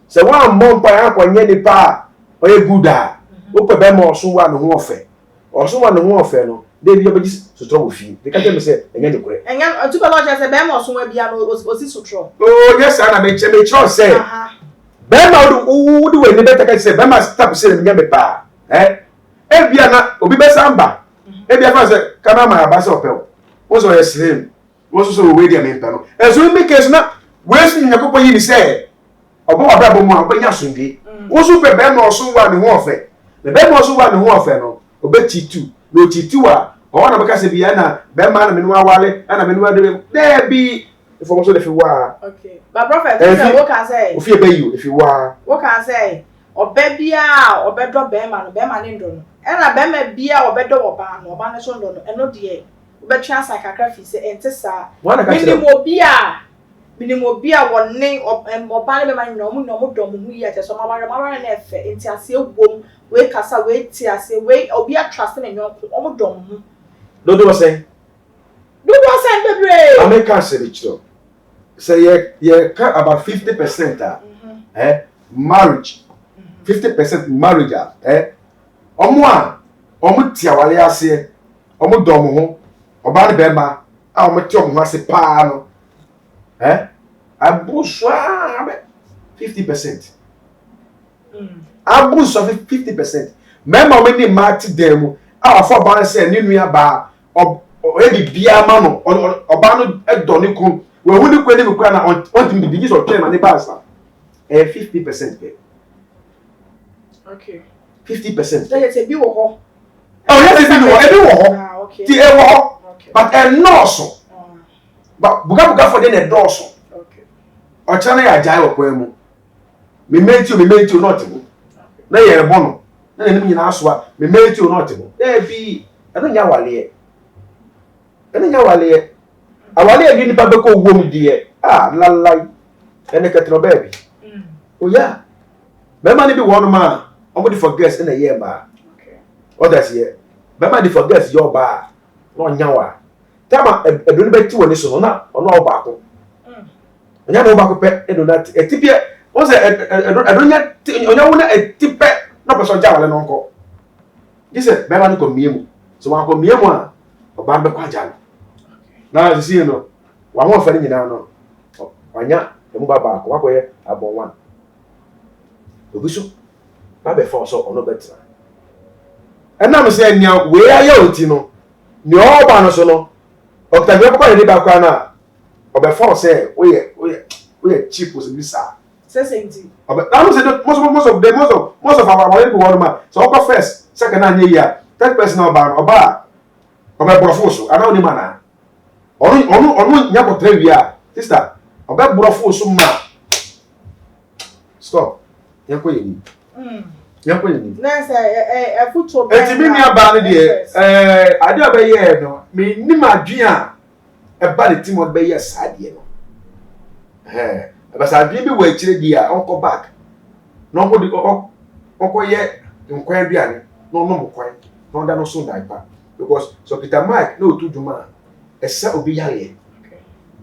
se wa mmon pa ya kwanye ni pa o ye good a wo pe be ma oso wa no ho ofe Also one no affair no. They be able to trouble fee. They can't say any correct. And yan to lodge as a bam or somewhere beyond was this so true. Oh yes, and I make sure say. Bema who do any better say Bema stop saying me pa. Ebiana obi be samba. Ebia fa say kana ma abasa opel. Wo so slim. Wo so we dey me pa no. Ezo mi case na we sin yakopɔ yi ni say. Obo abra mu abanya sunde. Wo so pe Bema oso wa ne ho ofe. The Bema oso wa ne ho ofe no. Obeti tu. No titu a o na beka se bia na Bema na me no awale na me no ade. There be information if you wa. Okay. But prophet, what can say? If you pay you if you wa. What can say? Obebia obedo Bema no Bema ne ndo no. E na Bema bia obedo oba no oba ne so ndo no. E no de obetwa san kakra fi se ente sa. Minimo bia wonne oba ne Bema no mo dom hu yi ate so maware na efe enti ase egwom we kasa we ti ase we obi trust na nyonko omo dom hu. Do was say bebre. America say it too. Say you about 50% marriage. 50% marriage omo tiawale ase omo dom ho oba ne Bema a omo ti omo ase pa no abuswa 50%. Abuswa 50%. Member we ni marty dem a for ban say ni nua ba ebi bia ma no oba no edoni kun we hu ni kwani mi kwa na on tim bi so twen ma ni ba sa 50% pe. Okay. 50%. Then it's a bi wo ho. Oh yes, ebi wo ho. Ah, okay. Ti e wo ho. Okay. But no so. But buga for the doso. Okay. O chana ya jai wo kwa mu. Me menti not mu. Na ye bono. Na ne nyina aso a me menti not mu. Na bi eno nya wale. Awale agi ni pa be ko wom die. Ah lalai. Ene ketro baby. Oh yeah. Bema ni bi wono ma. Omo di forget na ye ba. Okay. Others here. Bema di forget your ba. No nya wa. Tama edoni beti woni so na ono obaako. Onya no obaako pe edonat etipie o se edonya onya wona etipe na person jawale no nko. Dise bema ni ko miemu. So wan ko miemu a oba be kwa jalo. Na see no wa ho fa ni nyina no. Onya emu baba ko wakoye abon one. Obiso ba be for so ono betra. Enam se nya we aya oti no. Ni oba no so no. Octavio ko ni ba kwa na obe for say we cheap was bisa. Say senti. Obe I say most of our people want ma. So oba first, second and year, third person oba brofoso. Ana oni mana. Onu nya ko trevia. Sister, oba brofoso ma. Stop. Yanko yini. Yanko yini. Na say football. Etimi mi aba ne de ade obaye no me ni madua e ba de team obaye saade no aba saade bi wa chire di a onko back no onko di onko ye nkwan aduane no no mokwan no da no so daipa because so Peter Mike no to dwuma esa obi yare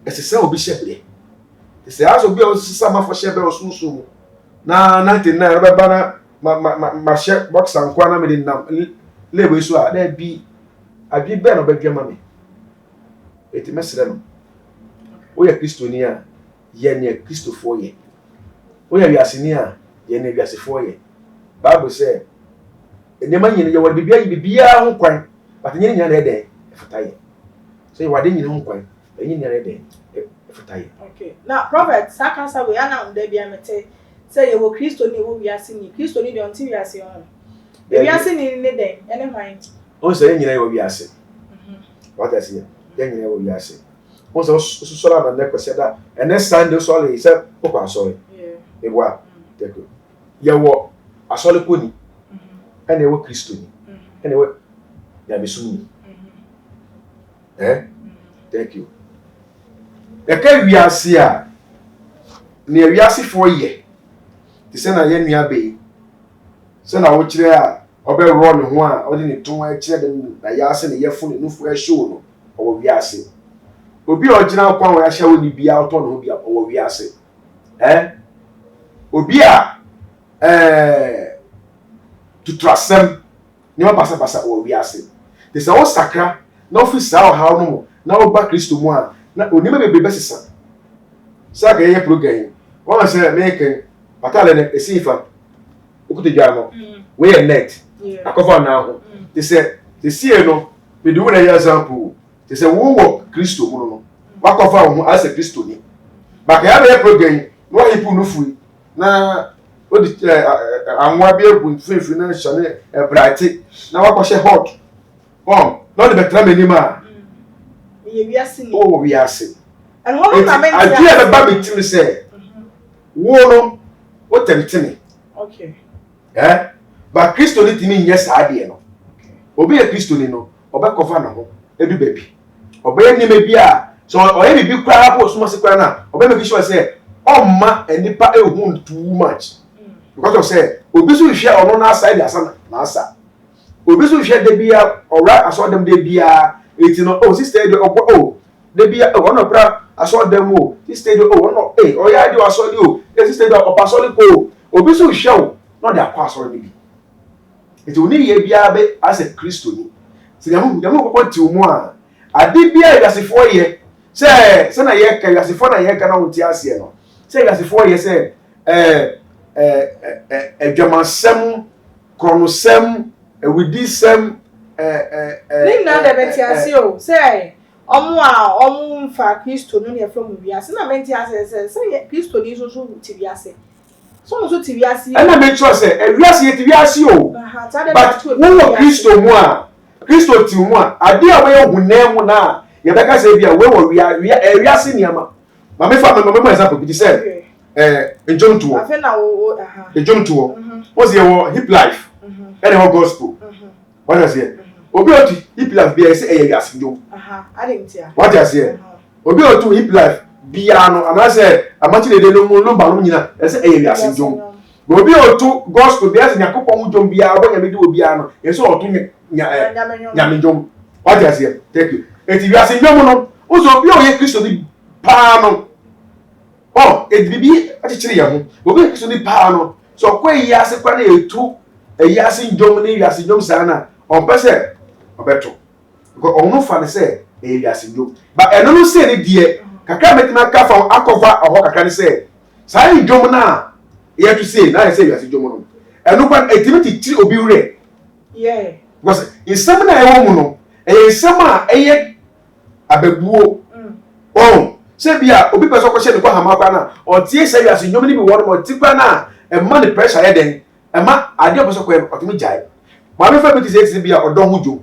esa obi shebre esa aso obi o sisa ma fo shebre o sunsun na 99 oba bana ma share box and kwa na me nam lebo iso a na bi abi be no badwa ma me eti mesere no o ya kristoni a ye ne kristofo ye o ya wiaseni a ye ne wiasefo ye bible say enema nyine ye wode bibia ho kwan but nyine nya na ede efata ye so ye wade nyine ho kwan nyine nya na ede efata ye. Okay, now prophet sakasa we ana unda bia mete say ye wo kristoni wo wiaseni kristoni de onti wiase on wiaseni ne den ene hwan on say nyine ye wo wiase what I see ye nyine wo wiase on say so la na kwese da ene Sunday so le say okwa sorry ewa teko ye wo asole koni ene wo kristoni ene wo ya besuni thank you eka wiase a ne wiase fo ye ti se na ye nua be se na wo kire a obe ro ne ho a odi ne ton a kire de na ya ase ne ye fo ne nufu e show no o wiase obi o gina kwa wo ya hya wo ni bia o to no bia o wiase obi a tutrasem Ni ma pasa o wi ase. Te se o sakra na ofisa o ha no mo na o ba Kristo mu a na onima bebe besesa. Saka ye program. Wọ́n say make patale ne esifa. Okuti dwa no. We net. Akofa na ho. Te sie no me do na ya example. Te se wo Kristo mu no. Wakofa wo as a Kristo ni. Ba ka ya be program. No hipu no fui. Na odi anwa bi ebu fefe na chane bright na wakɔhye hot. No de betra mani ma. Ye wiase ni. Oh wiase. And what na men adi e ba be timi say. Wo no o temtene. Okay. Ba Kristo ni timi nye sa ade no. Obi e Kristo ni no, obekofa na ho edu baby. Obe ni me bia so oye bibi kwa po so mo se kwa na, obe make sure say omma enipa ehun too much. Because of say obi so hwe ono na side asana na asa. Obi so hwe de bia ora aso dem de bia eti no sister de obo de bia ono pra aso dem o sister de ono oya de aso de o sister de opaso le ko obi so hwe o no de akwa aso de bi. Eti oni ye bia be as a Kristo ni. Se yamu ko ti omu a ade bia yasefo ye se na ye ka yasefo na ye ka na wonti ase no. Se yasefo ye se adwamasem kronosem ewidisem Nina de betiase o say omu mfa Kristo no ne from wiase na mentiase say Kristo ni so ti wiase so ti wiase na make sure say wiase ti wiase o but wo Kristo mu a Kristo ti mu a ade a we hunam mu na ye beka say bia we wo wiase niama ma me fa me example bi say ejom to afa na wo ejom to wo say wo hip life and wo gospel what I say obi otu hip life bia say wiase njom adentia what I say obi otu hip life bia no ana say amachi de no mu no ba no nyina say wiase njom obi otu gospel bia say yakopon njom bia obonya me de obi ano say otu nyame njom what I say thank you eti wiase njom no uzo obi o ye Kristo ni pa no bibi achichiri ya ho obi Kristo ni pa no so kwa yiase kwa na etu yiase njom ni yiase njom sana onpese obeto because onu fa ne say yiase njom ba eno no say ne die kakra metima ka fa akova oho kakra ne say sai njom na ye to say na say yiase njom no eno kwa etimi tiri obi wure because isem na ewo mu no isem a eye abebuo se bia obi person ko hye ne ko hama kwa na o tie se wiase nyom ni bi won mo ti kwa na e ma ne pressure ye den e ma ade obo so ko o tumi jai ma me fa bi ti se bia odon hujo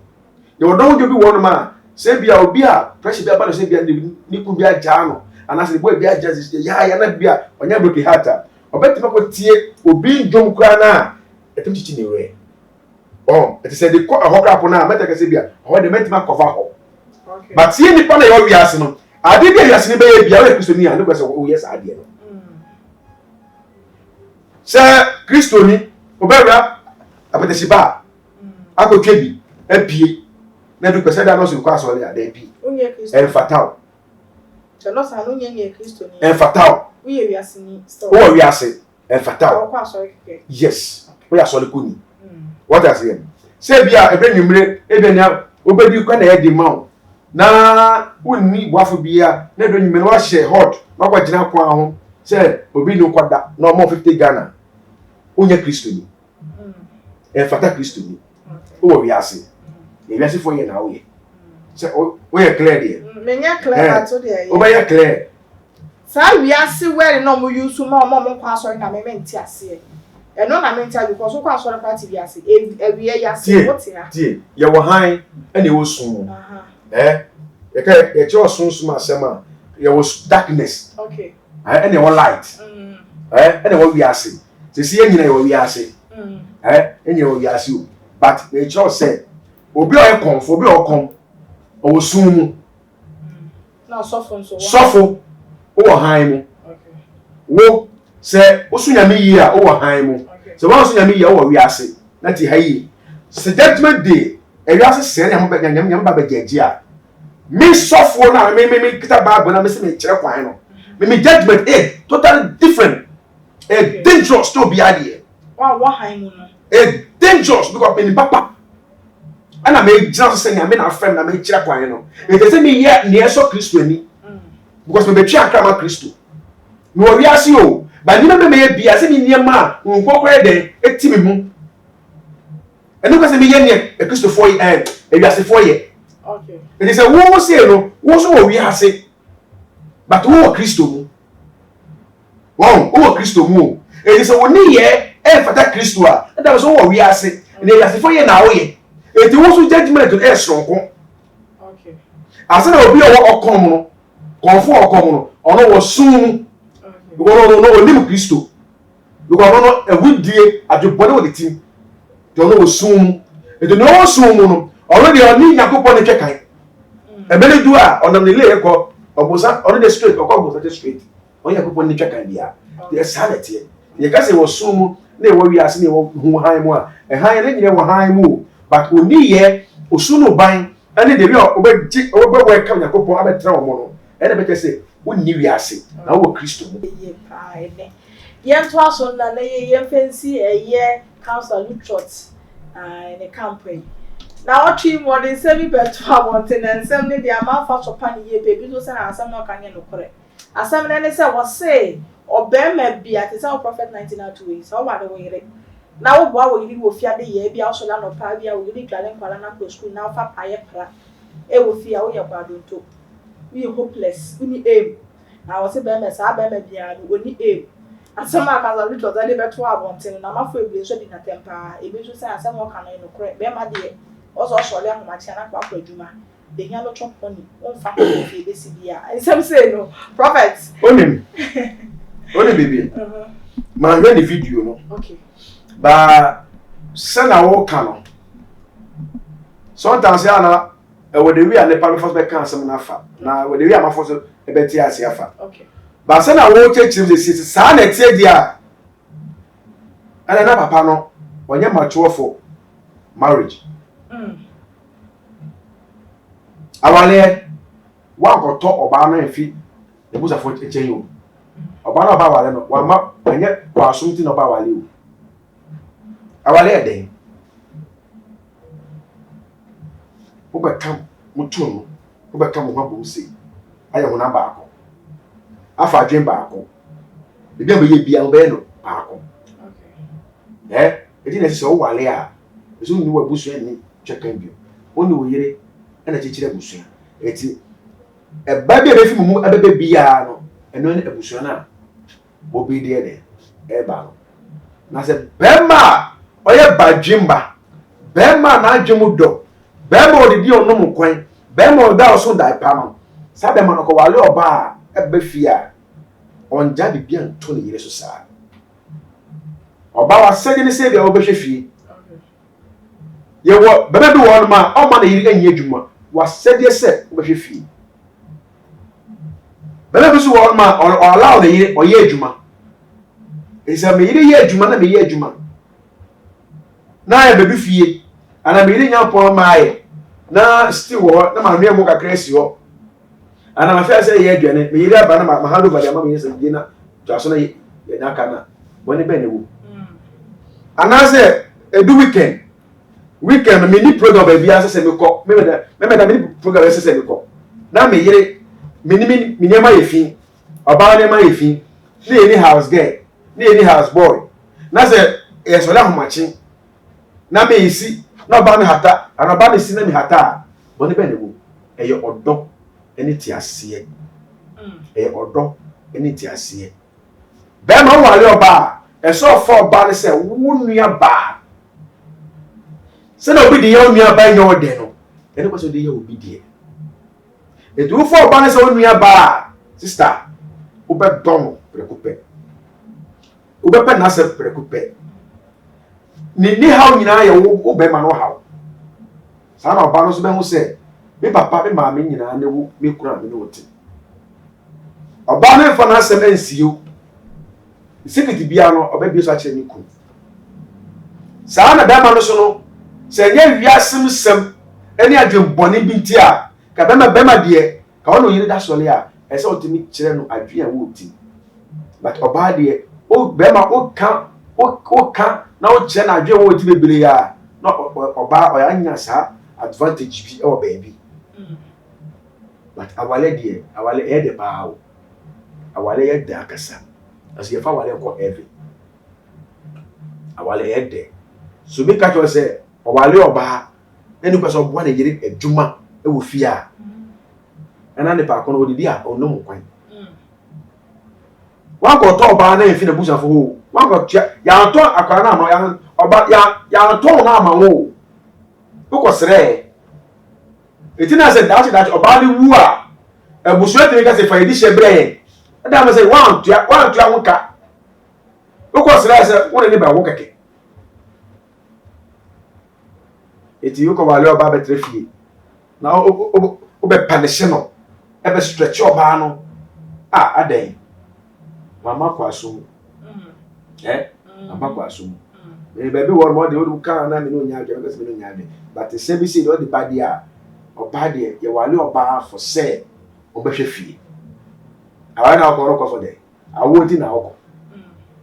ye odon hujo bi won ma se bia obi a pressure bia ba no se bia ni ku bia ja no ana se boy bia ja ya na bia onya broken heart obeti ko tie obi njom kwa na e tumi chichi ne we it is the ko ahokra po na meta ka se bia o de metima cover ho okay but tie ni pa na yo wiase no ade bia yase ni be ye bia we Kristo ni anu kwese o yes ade no se Kristo ni obewra apetesi ba akotwe bi apie na du kwese da no so kwa so le ade bi onye Kristo en fatal se no sa no nye Kristo ni en fatal we ye wiase ni o wiase en fatal o kwa so keke yes we ya so le kuni what I say se bia ebe nwumre ebe na obedi kwa na ye di ma na wonni boafo bia na do nyime wa hye hot makwa gina kwa ho se obi no kwada na o mo 50 Ghana onye Kristo ni fata Kristo ni o wiase e wiase fo ye na o ye se o ye clear there menya clear to there o ba ye clear sa wiase where no mo use mo kwa so na me menti ase e no na menti because so kwa so party wiase e wie yase what ya tie ye wo han ene wo sun ye cho sunsun asema ye was darkness okay ene wo light ene wo wiase se se nyina ye wo wiase ene wo wiase o but ye cho say obi o konfo obi o kon o sun mu na sofo o han mu okay wo se osunya me yi a o han mu se wo osunya me yi a o wiase na ti hayi se judgment day e wiase se na nyam ba bejeje a me suffer na me kita Bible na me se me kire kwan no me judgment totally different dangerous to be adie wa han mu no dangerous because in papa ana me gyina so sɛ nyame na afrɛ na me kyerɛ kwan no ɛte sɛ me yɛ ne ɛsɔ Kristo ani because me betwi akrama Kristo me wɔ wiase o ba nima me yɛ bia sɛ me nneɛma a nkɔkɔɛ den eti me mu ɛno ka sɛ me yɛ ne Kristofo yɛ ewiasefo yɛ okay ɛte sɛ wo se no wo so wɔ wiase but wo wɔ Kristo mu wo wɔ Kristo mu ɛte sɛ wo ne yɛ fata Kristo a ɛda so wɔ wiase ne ewiasefo yɛ na wo yɛ eti wo so judgment sonko okay asa na obi a wo ɔkɔm no kɔnfo ɔkɔm no ɔno wɔ sum because no onim Kristo because no awudie adwebɔne wɔ de tim de ɔno wɔ sum eti no wɔ sum no ɔno de ɔni Yakobɔ ne twɛkan ebele du a ɔnam ne le ekɔ ɔbosa ɔno de straight ɔkɔ ɔbosa de straight ɔno Yakobɔ ne twɛkan bia de sanity ye ka se wɔ sum na ɛwɔ wiase na ɛwɔ hu han mu a ɛhan ne nyɛ wɔ han mu but oni ye osunu ban ene de bi obegye obegwe kam Yakobɔ abetra wo no ene be kese wonni wiase na wo Kristo mu ye pa ene ye to aso na na ye fancy eye council Lutrot in a campaign na o twi mo de se bi beto abonte na nsem ne de amafa sopa ne ye bebi so se na asem no kan ye no kore asem ne se wo se obema bia te se prophet 1902 so wa de wo yire na wo boa wo yiri wo fia de ye bia so la no pa bia wo yiri dwale nkwala na ko school na fa paye pra e wo fia wo ye kwadonto we hopeless uni aim na wo se be me sa be me bia no oni aim asema ka za Lutrot de beto abonten na mafo ebile so di na tempa ebi so se asem wo kan no kore be ma de ozo so le ahoma chia na kwa adwuma de hia no chop money won fa ko fi be si bia ensem say no prophet onim baby ma hwe ni video no okay ba sana wo kano sometimes ya na we de wi a lepa before be kan some na fa na we de wi amafo so e be ti ase afa okay ba sana wo chechirim de si sa na tie dia ana na papa no onye mature for marriage awale wa ko to oba na efi e busa fo echen yo oba na oba wale no wa ma anye kwa asumti na oba wale o awale eden obekam mutuno obekam ho abo se aye ho na baako afa adwen baako bibia be ye bia obe no baako okay edi na se o wale a eso ni wa busu ani chekan bio oni wo yire na chichire busu eti eba bia be fi mu abebe bia no eno ne abusu na obi de eba no na se bema oye badwimba bema na adwemu do bema odidi onum kwan bema oda oso dai pa no sa bema no ko wale oba ebe fia onja bibia nto ne yire so sa oba wa sege ne se bia obehwe fie ye wo bema bi won ma o ma na yire anya adwuma wa sege se obehwe fie bema bi so won ma o allow ne yire o ye adwuma isa me yire ye adwuma na me ye adwuma na ya bebi fie ana me yire nya pon maaye na still wo na ma nwe mo kakra si ho ana ma fa se ye adwane me yire aba na ma hado bali ama me yesa bi na twaso na ye na kana boni be ne wo ana se edu weekend me ni program ba bia se me ko me da me ni program se me ko na me yire me ni ma ye fi oba ne ma ye fi na any house girl na any house boy na se yeso la homachi na me isi na ba me hata ana ba me si na me hata boni be ne wo eye odo eni ti ase eye odo eni ti ase be ma wale oba eso for ba ne se wo nua ba se na obi de ya nua ba nya ode no eni ko so de ya obi de etu for ba ne se wo nua ba sister wo be don prekupe wo be pe na se prekupe ni how nyina ya wo be ma no how sa na oba no so be hu se me papa me ma me nyina na wo me kura me no ti oba no fa na sem ansio secret bia no oba bi so a kire ni ku sa na be ma no so no se nya wiasem sem eni adwembone bi nti a ka be ma de ka wono yire da so le a ese otimi kire no adwe a wo ti but oba de o be ma o ka na o kire na adwe wo ti bebere ya no oba o ya nya sa advantage bi or baby. But awale dear, awale head the bow. Awale head the akasa. As if awale ko heavy. Awale head there. So make catch us say awale oba. Any person one yiri adwuma e wo fia. Ana ne pa kono odidi a ono mo kwan. Wan ko to oba na efi na busa fo ho. Wan ko ya to akara na ma ya oba ya to na ma ho. Uko sere. Etina say that oba ni wu a ebusu etimi ka say fa edi shebre. Ada ma say wan tua wonka. Uko sere say won ni ba wo keke. Eti yuko wale oba betre fie. Na o be punish no. E be stretch oba no. Aden. Mama kwaso. Mama kwaso. Me baby won more dey o kan na me no nya adwe because me no nya adwe. But the same say no the bad dia. Oba de ye wale oba for say o be hwe fie. Awa na ko for there. Awo ti na ko.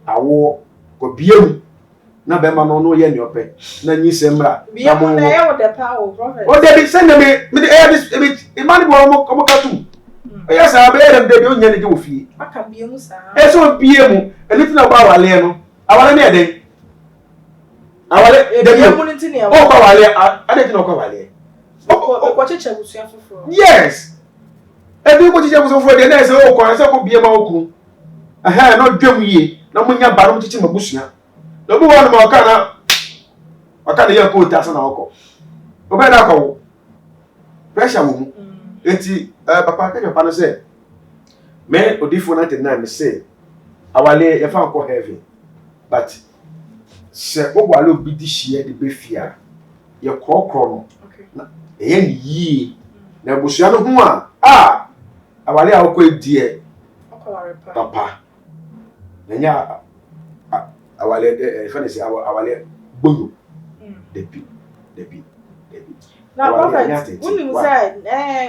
Awo ko biemu. Na be ma no ye ni ope na nyi semra na mo na ye wo de pa o prophet o de bi send me this e man bo mo ka tu e ya sa be dem de bi o nya ne je wo fie aka biemu sa e so biemu eliti na ba wale no awale ne de awale de biemu ni tin e o ba wale ade ti na ko wale o cheche busu afoforo yes e bi ko cheche busu afoforo de na se o ko se ko biema oku aha no dwam yie na mo nya ba no cheche mabusuya no bu wonu ma okana ye ko ta so na oko obe na ko pressure mu enti papa ka papa no say me odifo 99 me say awale ye fa ko heavy but se ogwale obi di hie de be fia ye krokro no na ye yi na busuya no ho awale a ko edie papa nya awale fancy awale boyo depi na prophet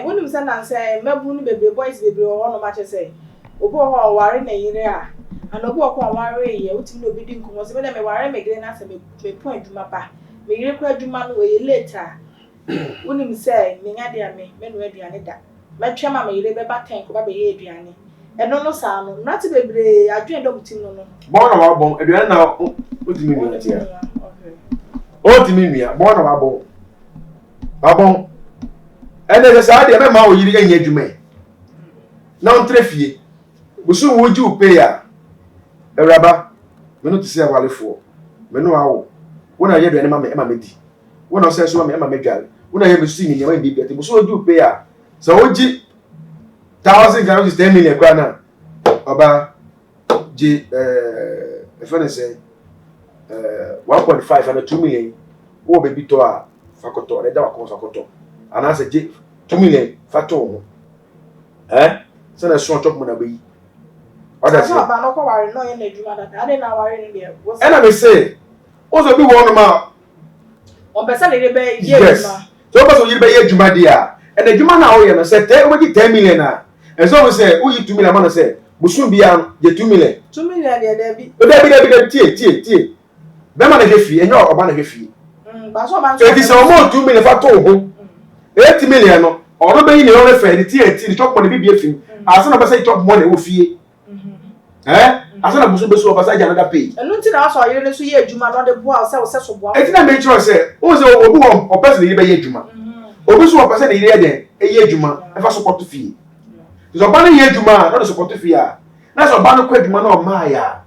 woni say na say mabu ni bebe boys bebe o no ma che say obo ho ware na yire a ana obo ko ware ye utimi no bi di nkomo se be me ware me gre na say me point adwuma ba me yire ko adwuma no we later woni say me nya dia me no aduane da ma twema me yire be ba 10 ko ba be ye aduane eno no sa no na ti bebre adwen do mutim no bon na wa bon aduane na otimi mi atia okay otimi mi a bon na wa bon babon ene se ade me ma o yiri enye adwuma na on trefie busu wo ji upe ya ewraba me no ti se awalefo me no awo wona ye aduane ma me di wona se so ma me dwale wona ye me su ni nyama bi bi busu wo ji upe ya so wo ji 1,000 Ghana is 10 million Ghana. Oba G if I say 1.5 and 2 million. Oh baby to a fakoto. Let that come fakoto. And I say 2 million fato. So na so chop money be. Others say. Ba no ko ware no ye na adwuma da. Ade na ware ni there. And I say. Also be one ma. On pesa le be ye adwuma. So person you be ye adwuma dia. And the adwuma na wo ye no say 10 million. And so we say, who you 2 million? Man say, Busun biya je 2 million. 2 million there be. Debi tie. Be man na fee, enyo oba na fee. Ba so ba so. It is almost 2 million for to ho. 8 million no. Oro be ni o refer tie chop money bi fee. Asa na be say chop money wo fie. Asa na busun be so oba say another page. Enu nti na so ayere ne so ye adwuma no de boa say wo se so boa. Eti na me chiro say, wo say obi wo o person ni be ye adwuma. Obi so o person ni ye den, e ye adwuma, e fa support fee. So bana ye adwuma no support fee a na so bana kwa adwuma na o ma ya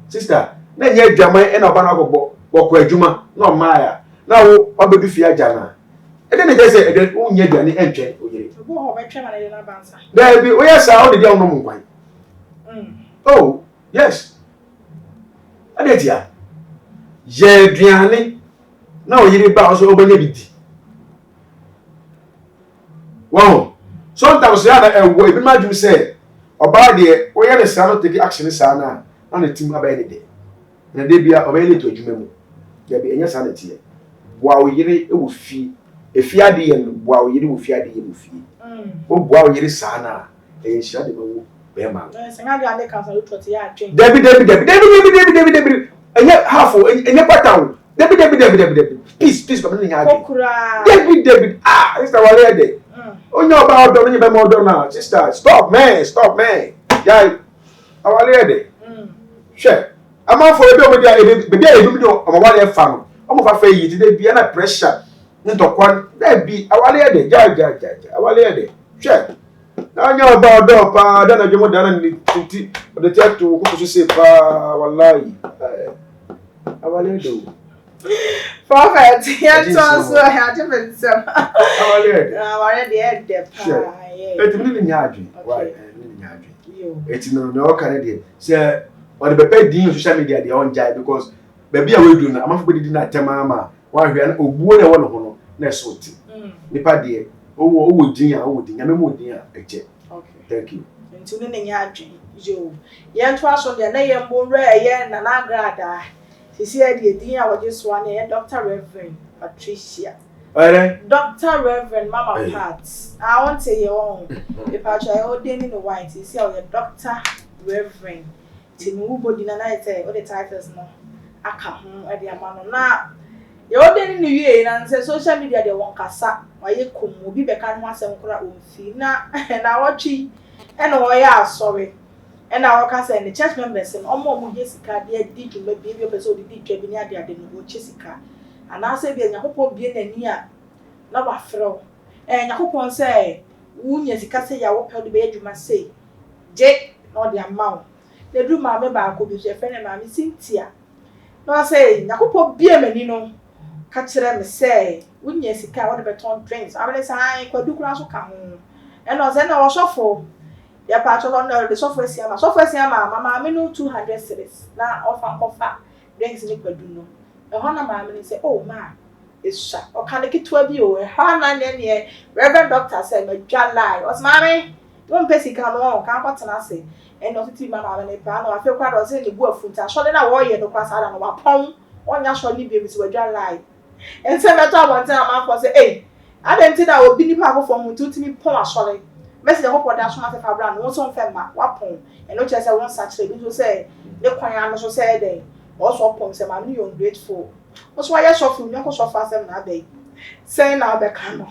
sister na ye adwuma e na bana go kwa adwuma na o ma ya na wo obedu fie aja na e dey na say e dey wo nya aduane entwe oyere bo ho betwe na ye na bansa there be o yes how dey on no nkwan oh yes adetia ye aduane na oyere ba so obanya bidi wow sometimes ya na ewo ebi ma dwum say oba de wo ye ne sa no take action sa na na team abaye ne de na de bia obaye ne to adwuma mu ya bi enya sa na tie boa wo yire e wo fi efi ade ye no boa wo yire wo fi ade ye wo fi wo boa wo yire sa na e nhia de wo be ma se nga ga ka sa lo trot ya adwen debi enya half enya patawo David. Peace, come in here. Okura. David. Sister Walede. On your about don't you be more done now. Sister, stop, man. Yeah, Walede. Sure. I'm out for a bit with baby. I do I'm a fan. I'm of a fair today be under pressure. Into one, there be Walede. Yeah. Walede. Sure. Now you about door, then I go down and the theatre to say, Wallahi. Awaledo. Prophet, yes, also I had different some. Awaledo. Awaledo, Sure. It's really nyadri. Why? It's no Canadian. Say, on the paper in social media, they on jai because baby, I will do now. I'm not going to do that. Mama, why we are one of next week. Nipa dear. Oh, dear. Okay. Thank you. Into the nyadri. Yo. Yan twas on the name more rare, and Agradaa. She said, the dear was just one here, Dr. Reverend Patricia. Dr. Reverend Mama Pats. I won't say your own. If I try all day in the white, you see, your Dr. Reverend. Tinubu did not say, all the titles no. I come at the amount now. You're then in the year and say social media, they won't cassa. Why you come, will be back and once and cry on Fina and our chi. And oh, yeah, sorry. And our cousin and the church members and almost Jessica, dear, did you make baby episode did Jabinia, dear, didn't Jessica. And I say, I hope being a near. Now I throw. And I hope on say, Woon Jessica say, I will tell the baby, you must say, Jake, not the amount. They do my member could be your friend and Mammy Cynthia. No, I say, I hope be a menino. Catch them say, Woon Jessica, what about ton drinks? I will say, I could do grass or come. And I said, I was shuffle. Ya patro on the software siama mama me no 200 cedis na offer drinks ni kwaduno e hona mama ni say oh ma isha o kan ke to bi o e hona ne reverend doctor say me dwa lie os mama won pesi kan no kan kwatena say e no titi mama me pa no afi kwa do say ni bu afunta so de na wo ye no kwasa da no wa pon onya so ni bi mi si wadwa lie en say me to abonte am for say eh adenti da obi ni pa afo mu tutimi pon asole Messi the hope that so much for brand no so femma wapon and no chese won sachet bi so say the kwan an so say dey also pon say ma me you grateful also why so fu nyako so fa sem na dey say na be kan no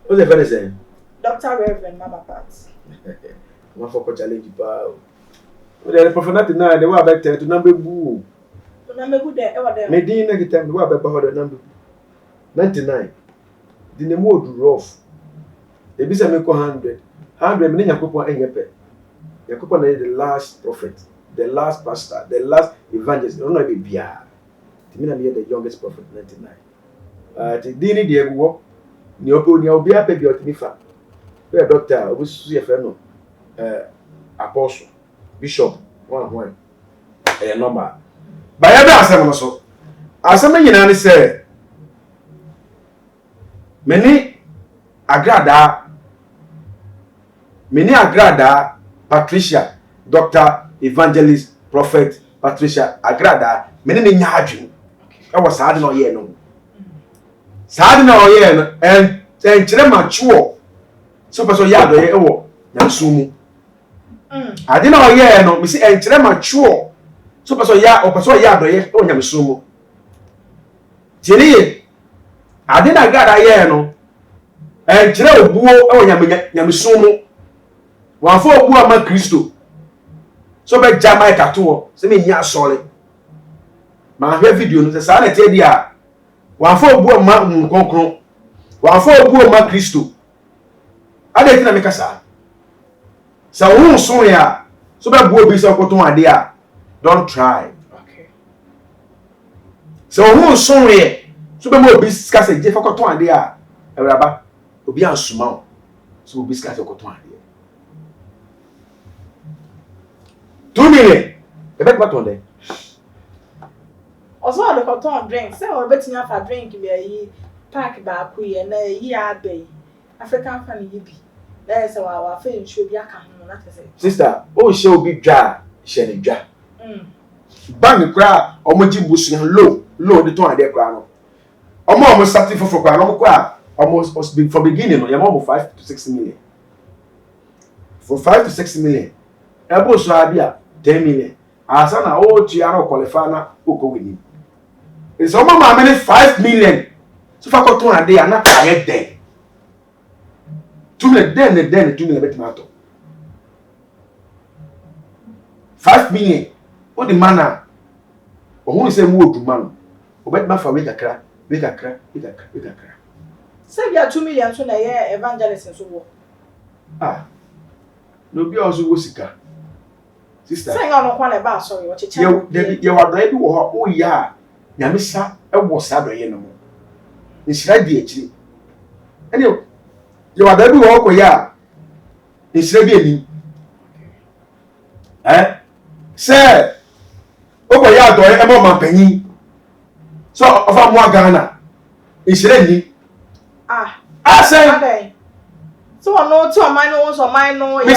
What's the funny saying? Dr. Reverend Mama Pat. One for challenge pa. The prophet na the wa better to number boo. Number good there ever there. Medin next time the wa be the number 99. The name would rough. E bi say me ko 100 me nyakopon enyepe. Yakopon na the last prophet, the last pastor, the last evangelist. No no be bia. Timi na me the youngest prophet 99. The dini de egwo ni obi ape bi otimi fa. We doctor, obi su ye fe no apostle, bishop, one normal. By every asem no so. Asem nyina ne say many Agradaa Patricia, Dr. Evangelist, Prophet Patricia Agradaa, many ne nya adwen. E was sad no ye no. Sad no ye no and kire mature. So person ya do ye e wo nyansumu. Ade no ye no, me say en kire mature. So person ya do ye o nyansumu. Tieni ade na Agradaa ye no en kire obuo e wo nyansumu. Wan fo obuo ama Kristo. So be Jamaica to se me nya sole. Ma hwe video no se sa na tie dia. Wan fo obuo ma nkonkron. Wan fo obuo ma Kristo. Ade tina me kasa. Sa wo so ya so be buo bi se okoton ade a don't try. Okay. So wo so ye so be mo bi kasa je fokoton ade a ewraba obi ansuma o. So obi kasa okoton ade. 2 million. E bet baton de. Also the cotton drink. Say we betinya fa drink bi ayi park ba ku ye na yi abai. African fan yi bi. Na say wa fa nsuo bi aka ho na say. Sister, o she obi dwa, she ne dwa. Bang kra omoji busu low de ton ade kra no. Omo starting for kra no kra almost from beginning no, ya mo 5 to 6 million. For 5 to 6 million. ebo so abia 10 million asa na o tuaro qualify na oko wini is o ma me 5 million so fa ko ton ade ana ka ye den 2 million den 2 million betmato 5 million o di mana ohun se mu oduma no obetma fa we kakra say ya 2 million so na ye evangelist so wo no bi also wo sika sister say on kwa na ba sorry o cheche ye wadai bi wo ho o ya nyamisa e wo sa do ye no mo nsira di akiri ene ye wadai bi wo ko ya nsira bi ani say o ko ya do e mo ma panyin so ofa mo Ghana nsira ni say so no to man no so man no ya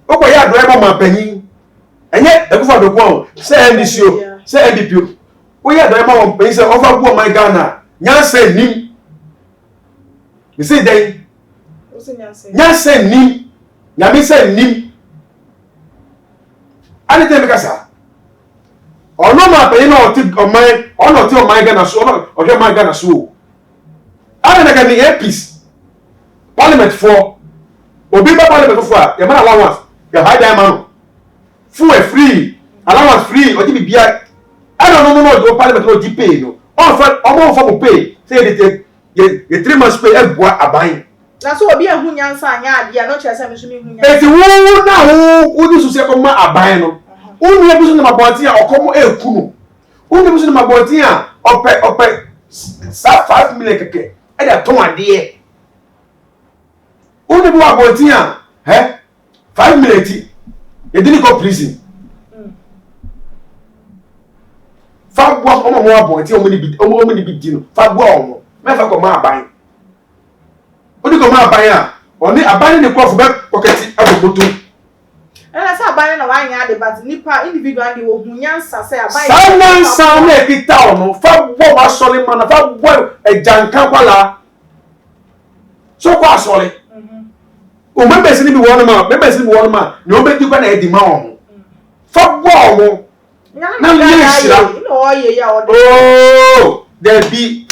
o ko ya do e mo ma panyin enye ekufa do ko say NDC o say NDP o ya do e mo panyin say ofa bu my Ghana nyanse nim me say dey o say nyanse nim nyame say nim ani te me kasa ono ma panyin na o ti o my Ghana so o hwe my Ghana so ana na kan the peace parliament for obi ba parliament for ya man allowance ya high diamond fuel free allowance free o ti bibia no do parliament no di pay no on for pay say the 3 months pay e boa aban na so obi ehun nyansa anya ade no chese me so me hun nyansa eti wo na wo di so se ko ma aban no unu ebuso na mabonti a okomo eku no unu ebuso na mabonti a ope sa 5 million keke e da ton ade unu bi mabonti a 5 million ti e didn't go prison fa bo omo mo abonti omo ni bi di no fa bo omo me fa ko ma aban odi ko ma aban a oni aban ni ko fu be pocket aboboto na sa aban na wa nya de but nipa individual de wo hunyansa say aban sanansa na ekita ono fa bo wa sole mana fa bo ejankan kwala so ko asole o members ni bi won ma ni o be di kwa na edi ma omo fa bo omo na ni shira no oye ya o there be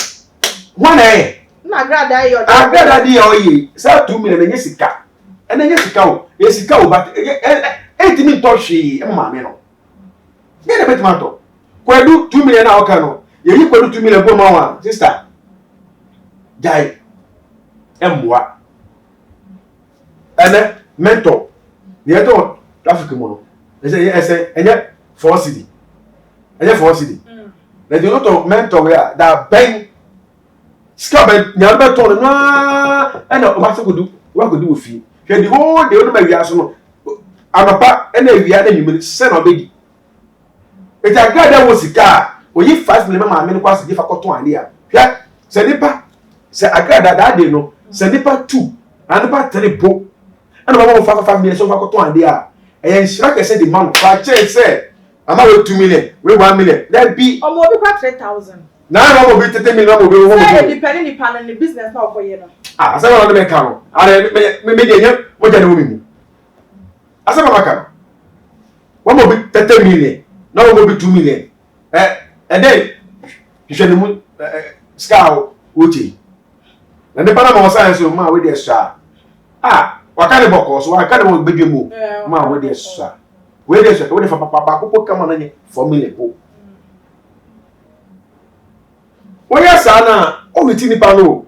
one na Agradaa di oye sa 2 million enye sika enye sika o esika o but etimi to hwe e ma me no ne de betima to kwadu 2 million na oka no ye yi kwadu 2 million bo ma wa sister jai emwa ene mentor ye to traffic mo no ese enye 4 cedi na di to mentor we da ben ska ben nya be to no ene o ba se kodu wa kodu ofi hwe di ho de no ma wi aso no amapa ene wi ana nyimiri se no bedi eti Agradaa wo sika oyi 5 million ma me kwase di fa koton ade a hwe se nipa se Agradaa da de no se nipa 2 anipa 3 po ana ba mo fa 5 million so fa koton ade a eyen shira ke se di man fa che se ama we 2 million we 1 million that be omo obi kwa 3000 na na mo be 30 million mo be wo mo say depending upon the business na okoye no asa na me ka no are me de nya mo jade wo mi asa na maka wo mo be 30 million na wo mo be 2 million then hwe ne mu scale wote na ne bana mo science ma we de extra waka ne boko so waka ne mo bedwe mu ma we de extra we de extra we de fa papa ko kama na nye formula po oya sana o witi ni pa no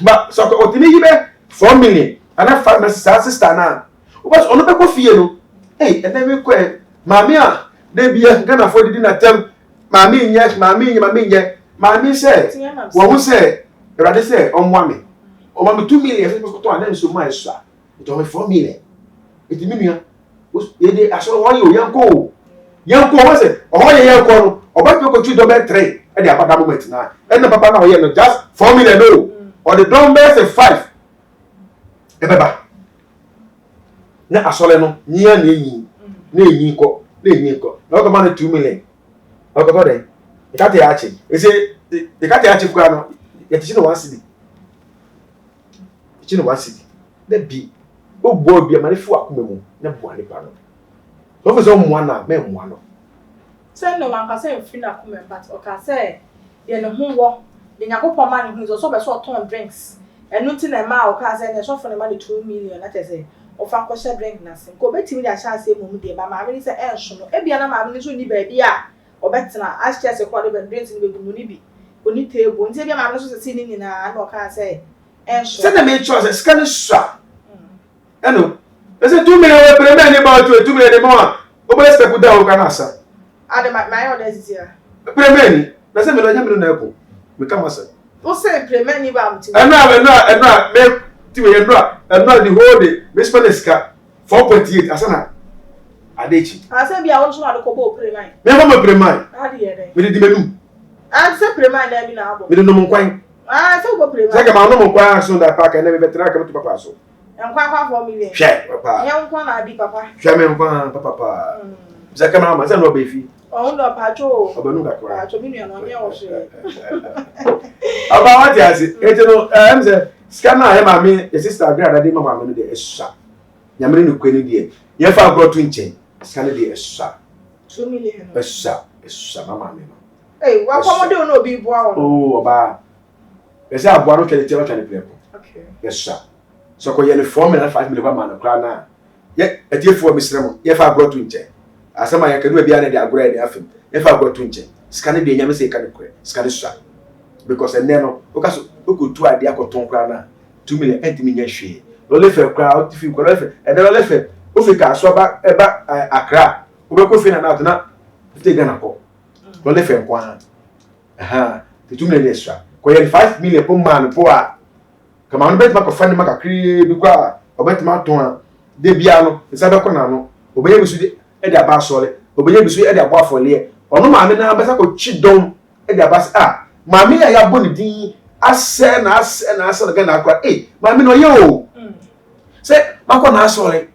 ba so ko otini yibe 4 million ana fa na sister na o ba ono be ko fie no and then we ko mami a de bia Ghana for di na tem mami nye say wo hu say erade say o mo ame o ma 2 million so ko to ana so ma extra to me 4 million eti minua e de aso wo yo yanko wo say o ye yanko no o ba ko tu do be 3 e de abada moment na and papa na o ye no just 4 million no or the dumbbell say 5 e beba na asole no nyia na enyi ko na o ko ma 2 million o ko to de e ka te achi e say e ka te achi kwa no ye ti no 1 cedi chi no 1 cedi da bi o bo bi ma ne fu akoma mu na bo ani pa no So for some one na me one. Say no one can say free na come but o ka say ye no ho wo. The Yakopon man who is also a ton drinks. And nothing a mile cars and a shop for the money 2 million. That is a of a kosher drink nothing. Go back to me, I shall say, Mummy, my mamma is a airship. Every other mamma is only baby. Or better, I just a quarter of drinks in the Munibi. Only table, and say, your mamma was sitting in a no car say. And send a maid choice a scanner shot. I know. There's a 2 million per man about 2 million more. Oh, let's put down Canassa. I don't my orders is here. Pre-many, there's a million. Become a son. What's say pre-many about it? And now, make to me and not the whole day. Miss Panesca 4.8 as an Adechi. I said, be also not a couple pre-mine. Never pre-mine. How do you? We did the menu. I said pre-mine every now. We don't know quite. I said, what pre-mine? Like a man, no quite soon that park and never better come to Papa. So, and quite 4 million. Share, Papa. Young one, I be Papa. Share me, Papa. Zakama, my son, no baby. Oh, no, Pacho. Obenuga kwa. Pacho, million on your share. About what I say, I'm the scanner. I mean, your sister Agradaa, the mama, the extra. Yamrin, the queen, dear. Your father brought twin chain. Scanner the extra. 2 million. Extra, mamma. Hey, what come on, no be born. Oh, about. Yes, I want to tell you play. Okay. Yes, sir. So, call you 4 million 5 million man of crown. Yet, a dear for Miss Ramon, if I brought twin chain. As I can do behind the Agradaa, if I got twin chain. Scanner the Yamas, scanner. Because and then because who could 2 idea for Tom Crana 2 million 80 million share. No left a crowd if you could left and then left it. Ufika so back Accra. We go fin out now. Take Ghana call. No left and one. Aha, the 2 million extra. Coy 5 million per man poor. Come on, bet back find a cree because or bet my tone. De Biano, the Sabaconano, obey with the Edia Basole, obey with the Edia Waffle. Or no man, I better cheat down Edia Bass. Mammy, I have bonny D. I said, again. I cried, eh, Mammy, no, yo. Say, Macon, I saw it.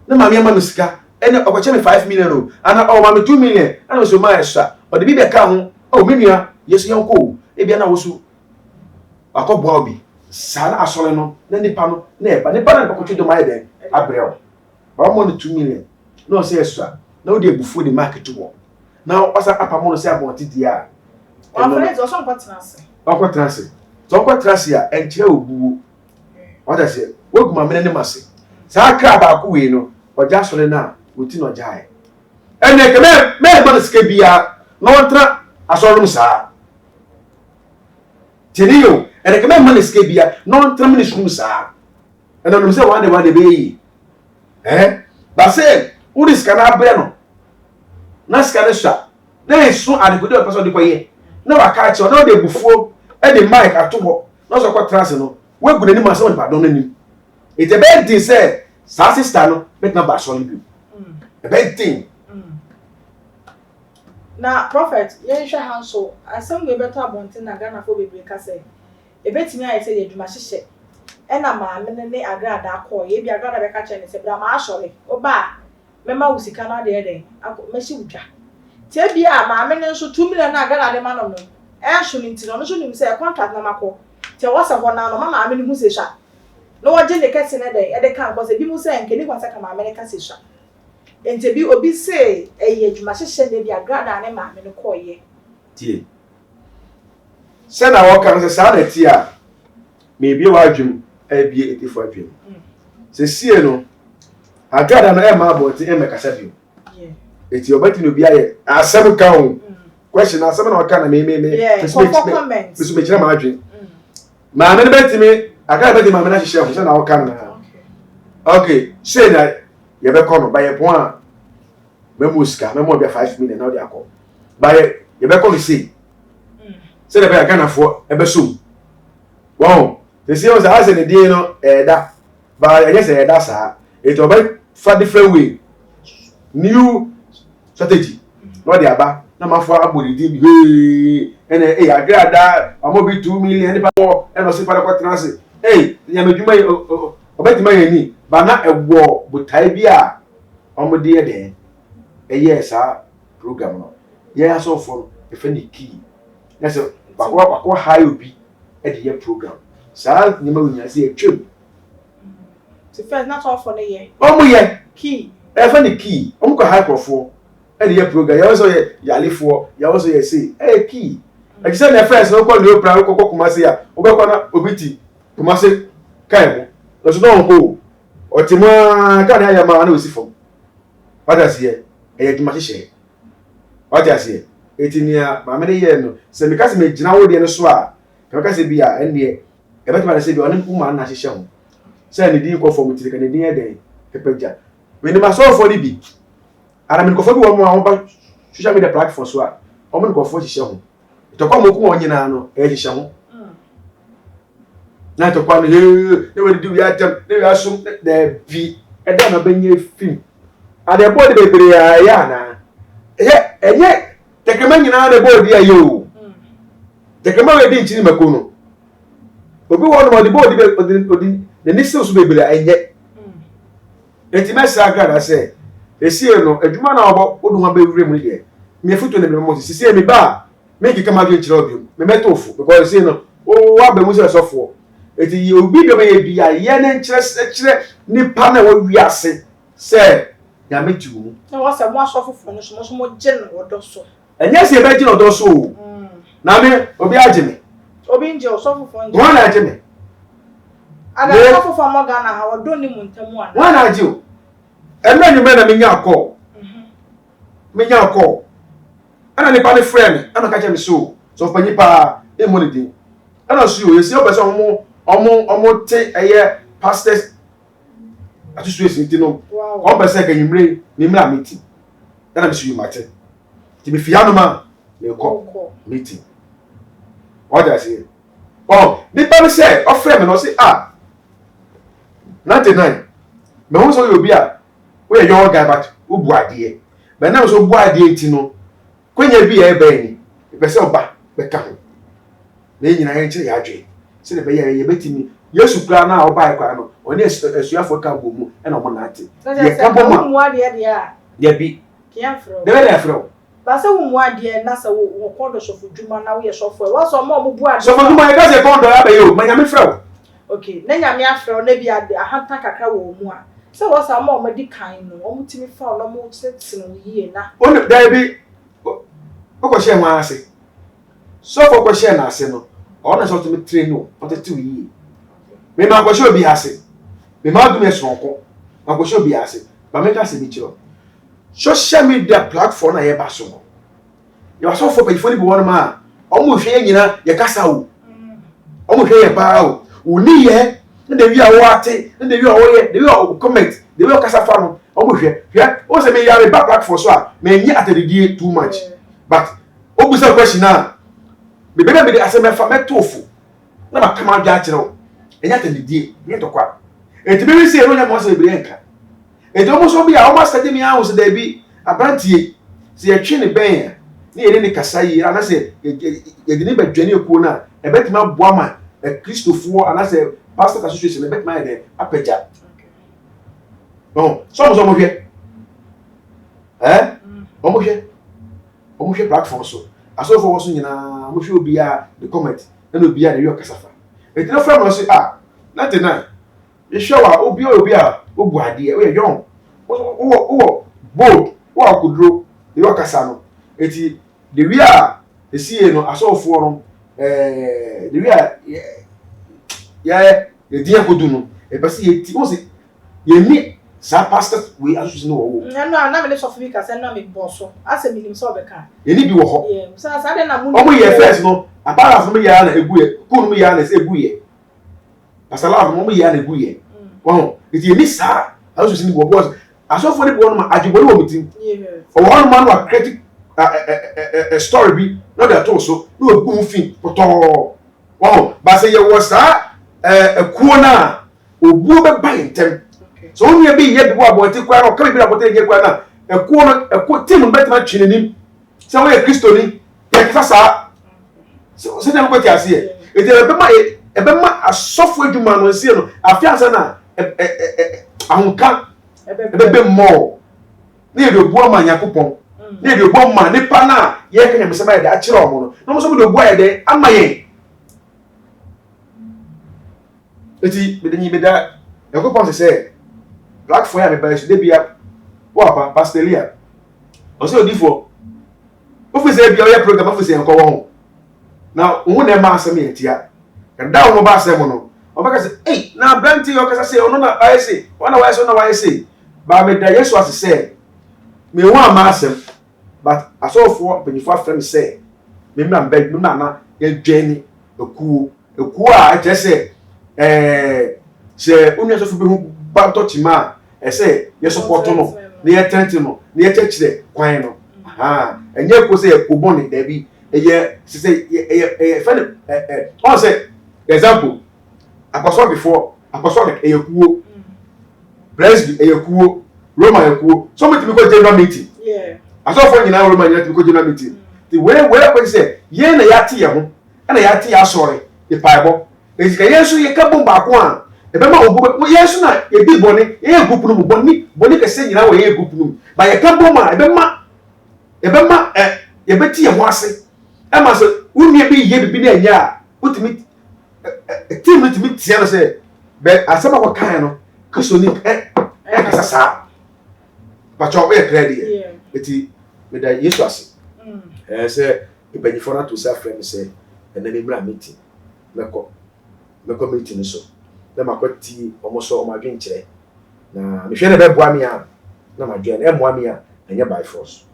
No, Mammy, Manuska, and opportunity 5 million, and Mammy 2 million, and also my extra. Or the baby account, oh, Minia, yes, young cool. Ebiana was so. I call Bobby, San Asolano, then the panel, but the panel could do my day, Abrel. But I'm only 2 million. No, say extra. No day before the market to walk. Now, what's up? I'm going to say about it. Friends or some partners. Uncle Trancy. So, Uncle Trancy and Joe. What I say, work my many massy. Sa crab are cool, or just for now, with no jai. And they can make Maniscabia, no one trap, as all sir. Tenio, and I can make Maniscabia, no termination, sir. And I don't say one day be. Eh? But say, who is Canabeno? Nascanesha. There is soon at the good person to pay. No, I catch you. No, they before and the mic at all. No, so quite transino. We're good any myself, but don't any. It's a bad thing, say. Sassy Stano, make no bash on you. A bad thing. Now, Prophet, you shall handle. I some way better wanting a Ghana for baby say. A bet me, I say, you must say. And a man, and they Agradaa call ye be a Agradaa catch and say, but I'm actually. Oh, bah. Memma was Canada there. I could mess you. Tell me, my men so 2 million Agradaa the man on them. And should him say a contract no macko. Tell what's a 1 hour, Mamma, I mean, who's a shot. No one did the cats in a day, and they can't because the people say, can you want to come American session? And to be obi say, you must send the Agradaa and mamma in a call ye. Tea. Send our workers a salad here. Maybe a dream, a be 84 dream. Say, see, no. Agradaa and Emma about to make a seven. It's your betting to be a 7 count. Question as someone can me. Yes, comments. This will be my dream. Mamma bet me, I can't bet my manager shelf, and I'll come. Okay, say that you ever come by a point. Memuska, Memo 5 million, now they are called. By you ever come to see. Say that I can't afford a besu. Wow, the CEOs are asking the deal, that, but I guess that's her. It's about for different way. New strategy. Not the abba. Na mafua abodi di hey ene Agradaa amobi 2 million ni papo eno se para kwatranse hey nya medwuma obeti ma yani ba na ewo botai bia omode ye den yes program no ye aso for e fe ni key na so bakwa high obi e de ye program sa ni ma wunya se etwem to first not all for the year omo ye key Funny key. Uncle high profile. And the program. You also yali for. You also say. Key. Like say my friends no call you proud. Koko kumasi ya. Obekwana obiti. Kumasi kaimu. There's no go. Otima kan ya ma na osifo. What I say? Kumasi share. What I say? Etinia ma me ye no. Se me kasi me gina wo de no so a. Me kasi bia ende. Ebetima na say bi onim uma na hyehyɛ ho. Say ne din ko form ti kan ne din e den. Pepeja. When the master for the be, and I'm going to go on social media platform so I'm going to go for the show. To come on no, show. Now to come here, they will do the item, they are some the V, and then a benny film. And the body baby, Yana. And yet, the command you know the body, you. The command didn't see Macono. But we want about the body, the Nissos baby, and yet. Enti mesa Agradaa say esie no adwuma na obo oduma be wure mu de me foto na me mo sisi me ba make kama dwe nkyira obi me metofu because say no o wa be mu se sofo enti obi de me bia ye ne nkyire nipa na wo wiase say ya metu mu na wo se mo asofo no so mo gye no odo so enya se be gye no odo so na me obi agye me obi nje osofo nje won na agye me Ada asofo fa mo Ghana ha odo ni mu ntamu ana won na agye o Emma you men me nya call. Me nya call. Ana nipa ne friend, ana ka che me so panyi pa e mo ne din. Ana so you see o person omo te eye pastors association ti no. O person ka nyimre ni mra meeting. Ana me so you mate. Ti me fia no ma me call meeting. What I say? Oh, nipa me say o friend me no say 99. Me won so you be we are young guy but ubu adie but now so bu adie ti no kwenya bi e ba ni be se oba be ka ho na nyina ye nkyere ya adwe se de be ye betimi yesu kura na oba kwa no oni asuafo ka bo mu e na mo na ate ye ka bo mu adie dia ye bi kian fro de be na fro ba se wo mu adie na se wo kondo sofo dwuma na wo ye sofo e wo so mo bu adie sofo dwuma ye ka se kondo ya be yo manya me fro okay na nya me afro na bi ade ahanta kakra wo mu a so what's a mom di kind no omutimi fa no mo tsetinu yie na onu da bi ko share ma ase so for ko share na ase no ona so to me train no o te tu yie me ma ko share bi ase me ma du me sonko ma ko share bi ase ba me ka se bi chiro social media platform na ye ba so no you so for people bi won ma o mo hwe nyina ye kasa wo o mo hwe ye ba wo oni ye the way I want it, the way I comment, the way I cast a fan. Oh, yeah. Oh, say me ya back for so. Me nye at the day too much. But oh, we say question now. Me better be the asema fa me tofu. Na ba kama ja kire. Enya at the day, nye to kwa. E ti be say no nya mo say be enka. E to mo so be a o master dey me house dey be abrantie. Se ye twe ne ben. Ne ye ne kasa yi ana say ye de ne ba dwane ekuo na. E betima boa ma Christopher ana say pastor association bet my there apeja bon so mo hwe mo hwe platform so aso for so nyina mo hwe obi a the comment na obi a dey yo kasafa e tino from no say 99 e show a obi a obu ade we young wo bold wo akudro dey yo kasa no eti the we a e see no aso for no the we a yeah, the dear go do no. E pasi ye ti o se ye ni sa pastor we asusu no wo. Na me so fi ka se na me boso. Ase mi nim so be ka. Ye ni bi wo ho. Yeah, sa de na mu. O mo ye first no. Apara from ya na egu ye. Ku no ya na se egu ye. Pasala from mo ya na egu ye. Wo, it ye ni sa asusu ni wo boss. Aso for the one ma ajibori wo mitim. Yeah. For one man wa critic a story bi no that also no egu fin poto. Wow, ba se ye wo sa kuo na obuo be ba intem so onye be ye bi bo aboti kwa no ka bi aboti ye kwa na kuo no tim betima twinenim se wo ye kristoni ye kasa so se dem ko ti ase e te be ma asofo adwuma no nsie no afiansa na ahunka e be mo na ye do buo ma yakopon na ye do buo ma nipa na ye kanya me se ba ye da akire omo no mo so do buo ye de amaye eti bedenyi beda yakopon se black for ya be ba so de bia Papa, Pastelia. Also, before. Officer, be your program officer and go home. Now, who never master me, tia. And down no bass semono. Or because, hey, now, Blanty, or I say, oh, no, I say, one of I say. But I made yes was say. Me one master, but I saw for when you first friend say, me man beg, me nana, Jenny, a cool, I just say, say, only as if we bought Tochima, I say, yes, support no, near Tentino, near Church there, Quino. Ah, and yet was a Kuboni, Debbie, a year, she say, a friend, I say, example, I was before, I was like a cool, Presby, a cool, Roma, a cool, somebody to go general meeting. Yeah. I saw for you now, Roman, to go general meeting. The way where say, yen a yati, and a yati, sorry, the Bible. It's a yes, you come back one. The Bama, yes, not a big bonnet, a good bonnet, Bonica saying, now a good room. By a couple man, a Bema, a betty and wassy. I must, wouldn't you be here to be there, yeah, put me a team to meet Sienna say, but as some of a kind of Kusuni, Sasa. But your way, Clady, with the usual. I say, if any for to self friend say, and then in meeting, Meko meeting so. Then my quick tea almost all my drink today. Now, if you never buy me out, now my journey, and you by force.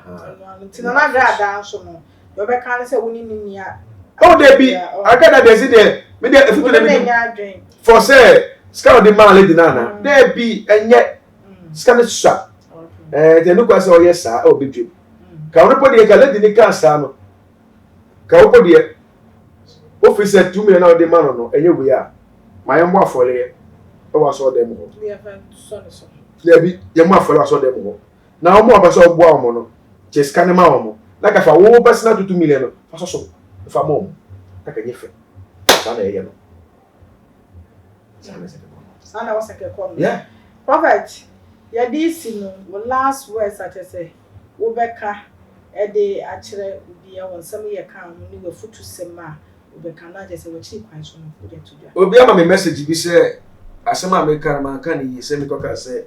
Agradaa so no. You be can say we need near. Oh, there be. I got that there. Me there if you let for say, scan the man lady nana. There be and yet scan it shop. They look as oh yes sir. Oh big dream. Ka we podi e ka lady ni kan sa no. Ka we podi e. Officer 2 million now the man no. Enye we a. My yam afole. O wa so dem ho. We have so. There be yam afole wa so dem ho. Na omo abaso ogbo omo no. Che scan ma omo. Like if I wo person to 2 million no. Fa so. If I'm home, I can get it. Sana was a call. Yeah. Prophet, ya this last words I say, Ubeka, a day actually would be on some year come when you were foot to Sema, Ubeka, not just a cheap question for them to do. Obi my message be say, as some American man can semi cocker say,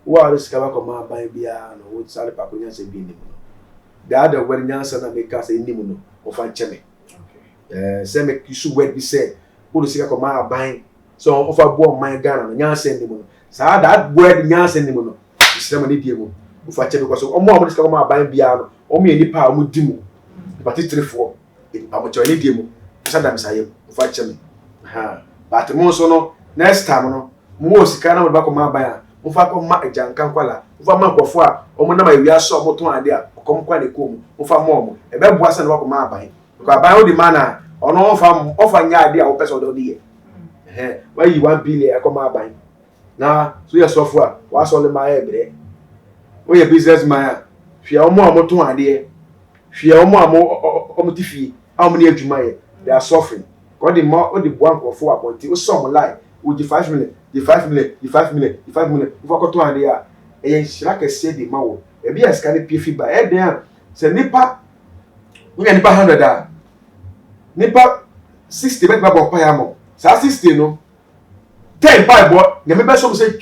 what is Kavakoma by Biano, would Sally Papunia say being. The other when Yansan and make us a nimuno of Ancheme. Say make you should wait be said, who is Kama buying so of a boy my gun and Yansan nimuno. So that word Yansan nimuno is somebody demo. If I check because or more is Kama buying piano, or me any power would demo. But it's 3-4 in Pamucho demo. Sometimes I am if I check me. But the most no next time no most can back on my buyer. Ufa ko ma ejan kan kwala ufa ma nkofo a omo na ma wi aso omo ton ade a kom kwa ne kom ufa mo e be boa se na ko ma aban ko aban o di mana ono ofa nya ade a wo pese o de why you 1 billion ko ma aban na so ye sofo a wa so le ma e bre o ye business man hwe omo ton ade hwe omo ti fi a omo ne adwuma ye they are suffering ko di mo o di boa nkofo a ponti o so mo lie with the 5 million, the 5 million. If I got to idea, a shraka said the maw, a beer scanning PF by Ed there. Say Nipa, we are Nipa 100. Nipa 60 back of Payamo. Sa 60 no 10 by what? The member some say,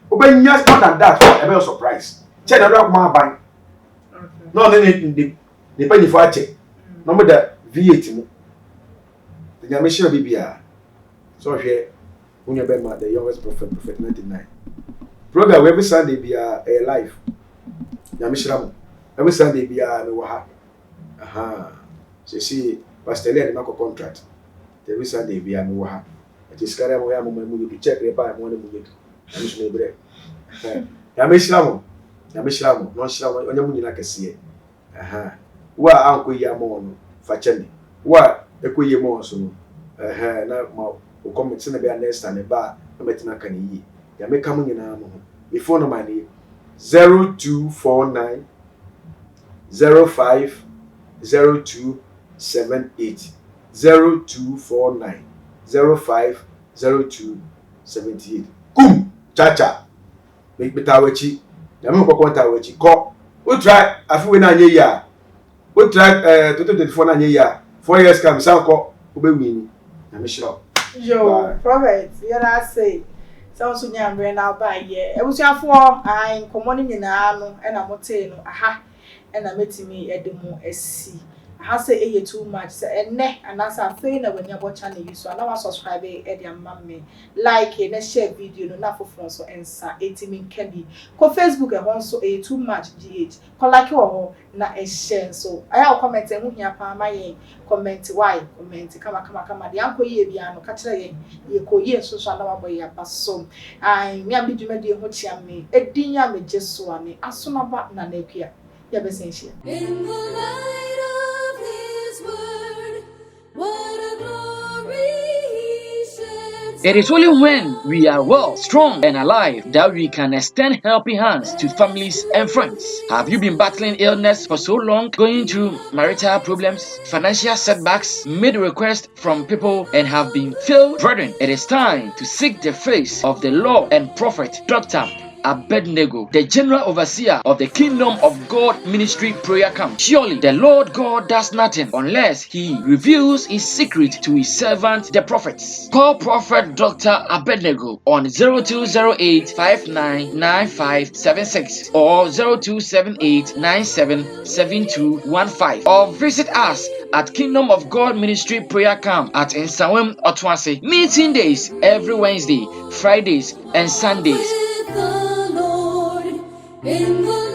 obey years more than that. A very surprise. Check the rock my buying. No, the penny for a check. No matter VAT. The Yamisha BBR. So here. Unya Bema, the youngest prophet 99. Program every Sunday be a live. Yamishram. Every Sunday be a Waha. Aha. So see, Pastor Lee Marco contract. Every Sunday be a Waha. It is carry away a moment to check the buy one movie. Yamishram. No shram on your money like a see. Aha. Wa Uncle Yamon, Fachemi. Wa Equia Monson. Aha, now. O comment send be next time ba metina kan yi ya make am nyina mo before no money 0249 05 0278 0249 05 0278 kum chacha make betawachi ya me ko konta wachi ko we try afi we na anye ya we try 2024 na anye ya 4 years come sanko obewini na me sure. Yo, Prophet, you know, say, So so nya mbre na ba ye. Ebusuafo ai nkomo ni nyina no e na mote no aha e na metimi edemu asi. Aha say eye too much say enne anasa afei na wanya bo channel yi so na wa subscribe e dia mamme like e na share video no na fofo so ensa etimi nkabi ko Facebook e hon so eye too much gh ko like wo na e share so aya comment e hu hia pa ma yen comment why comment kama de anko ye bia no ka kire yen ye ko ye so so na wa boy ya baso ai mi am bidwuma de ho chia me edin ya me jeso ani aso na ba na na akua ya besenhia In the light of His word, what a glory He sheds. It is only when we are well, strong, and alive that we can extend helping hands to families and friends. Have you been battling illness for so long, going through marital problems, financial setbacks, made requests from people, and have been failed? Brethren, it is time to seek the face of the Lord and Prophet Dr. Abednego, the general overseer of the Kingdom of God Ministry Prayer Camp. Surely the Lord God does nothing unless He reveals His secret to His servant, the prophets. Call Prophet Dr. Abednego on 0208-599576 or 0278-977215 or visit us at Kingdom of God Ministry Prayer Camp at Nsawam Otwase. Meeting days every Wednesday, Fridays, and Sundays. With the Lord in the